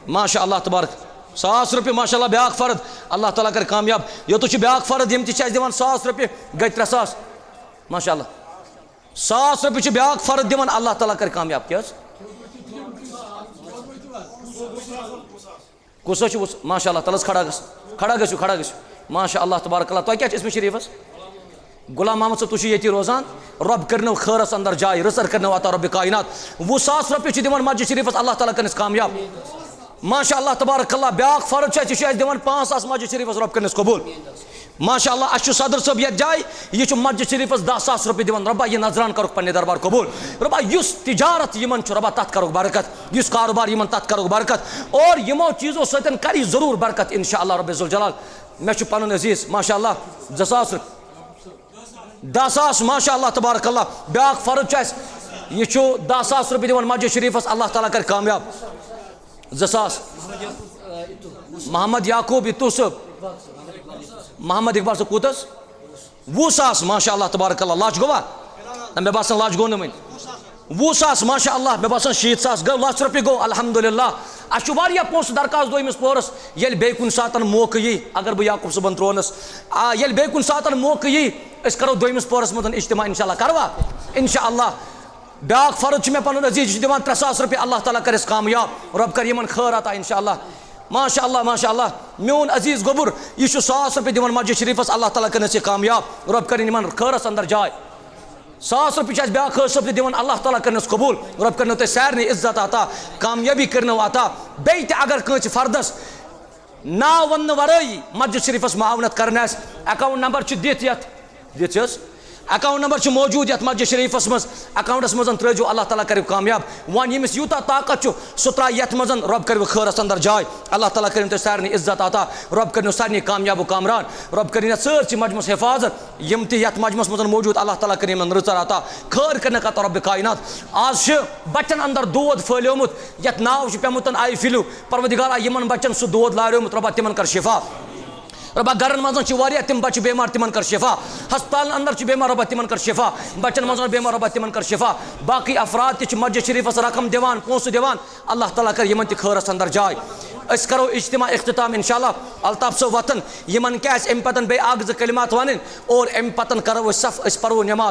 माशा अल्लाह तबारक 100 रुपये माशा अल्लाह ब्याक फर्द अल्लाह ताला कर कामयाब यो तुम ब्याक फर्द यम दिवान 100 रुपये गई 300 माशा अल्लाह 100 रुपये ब्याक फर्द दिवान अल्लाह ताला कर कामयाब क्या कुस माशा अल्लाह तलस खड़ा गो माशा अल्लाह तबारक अल्लाह तुम क्या इसमें शरीफस गुलाम मोहम्मद साहब तुम ये रोजान रब करनो खैरस अंदर जाय रसर करनो आता रब कायनात वो 100 रुपये दिवान मस्जिद शरीफस अल्लाह ताला करनस कामयाब माशा अल्लाह तबारक अल्लाह ब्याक फर्द दिवान 5,000 मस्जिद शरीफस रब करनस कबूल माशा अल्लाह अश सदर साहब ये जाय यह मस्जिद शरीफस 10,000 रुपये दिवान रब्बा यह नजरान करो पन्ने दरबार कबूल रब्बा युस तिजारत यमन रब्बा तथ करो बरकत युस कारोबार यमन तथ करो बरकत और यमो चीज़ों सतन करी जरूर बरकत इंशाअल्लाह रब्बे जुल जलाल मे पन अजीज माशा अल्लाह 10,000 माशा अल्लाह तबारक अल्लाह ब्याक फर्ज यह 10,000 रुपये दिवान मस्जिद शरीफस अल्लाह ताला कर कामयाब 2,000 मोहम्मद याकूब इतू सब मोहम्मद इकबाल सब कूत 20,000 माशा अल्लाह तबारकल्लाह लाच गोवा ना मे बासन लाच गो वन 20,000 माशा अल्लाह मे बासन 60,000 गो लाच रुपये गो अल्हम्दुलिल्लाह अह पोस दरखास्त दोमिस पोरस ये बे कुन सात मौके यी अगर बह याकूब सबन त्रोनस ये बे कुन सात मौके यी करो दोमिस पोरस मज इज्तिमा इंशाल्लाह करवा इंशाल्लाह ब्याक फर्ज मे पन अजीज दिवान 3,000 रुपये अल्लाह ताला कर कामयाब रब कर यमन खैर अता इंशाल्लाह माशा अल्लाह मोन अजीज गोबुर यह 100 रुपये दिवान मस्जिद शरीफस अल्लाह ताला कर कामयाब रब कर यमन खैरस अंदर जाए 100 रुपये ब्या सब दिवान अल्लाह ताला कर कबूल रब कर तुम सारे इज्जत अता कामयाबी कर अता बे अगर कंस फर्दस नाव वन वरई मस्जिद शरीफस मावनत कर अकाउंट नंबर दित अकाउंट नंबर मौजूद ये मस्जिद शरीफस मज अकाउंटस मज त्रो अल्लाह ताला कर कामयाब वन यमिस यूता ताकत सह त्रा ये मज रब कर खैरस अंदर जाए अल्लाह ताला कर तुम सारे इज्जत अता रब कर सारे कामयाब कामरान रब कर सर मजमस हिफाजत यम ये मजमस मज मौजूद अल्लाह ताला कर रचर अता खैर कर रब कायनात आज बच्चन अंदर दोद फैलोमुत ये नाव पेमुत आई फिलू परवदिगारा यमन बच्चन सह दोद लारोमुत रबा तिमन कर शिफा रबा गरन मज तम बच्चे बेमार तिमन कर शिफा हस्पताल अंदर बेमार रबा तिमन कर शिफा बच्चन मज बेमार रबा तिमन कर शिफा बाकी अफराद ति मस्जिद शरीफस रकम दिवान पोस दिवान अल्लाह ताला कर यमन खैरस अंदर जाए अस करो इज्तिमा इख्तिताम इंशाल्लाह अल्ताफ सो वतन यमन क्या अम पतन बे आग कलिमात वन और अम पतन करो सफ अस परो नमाज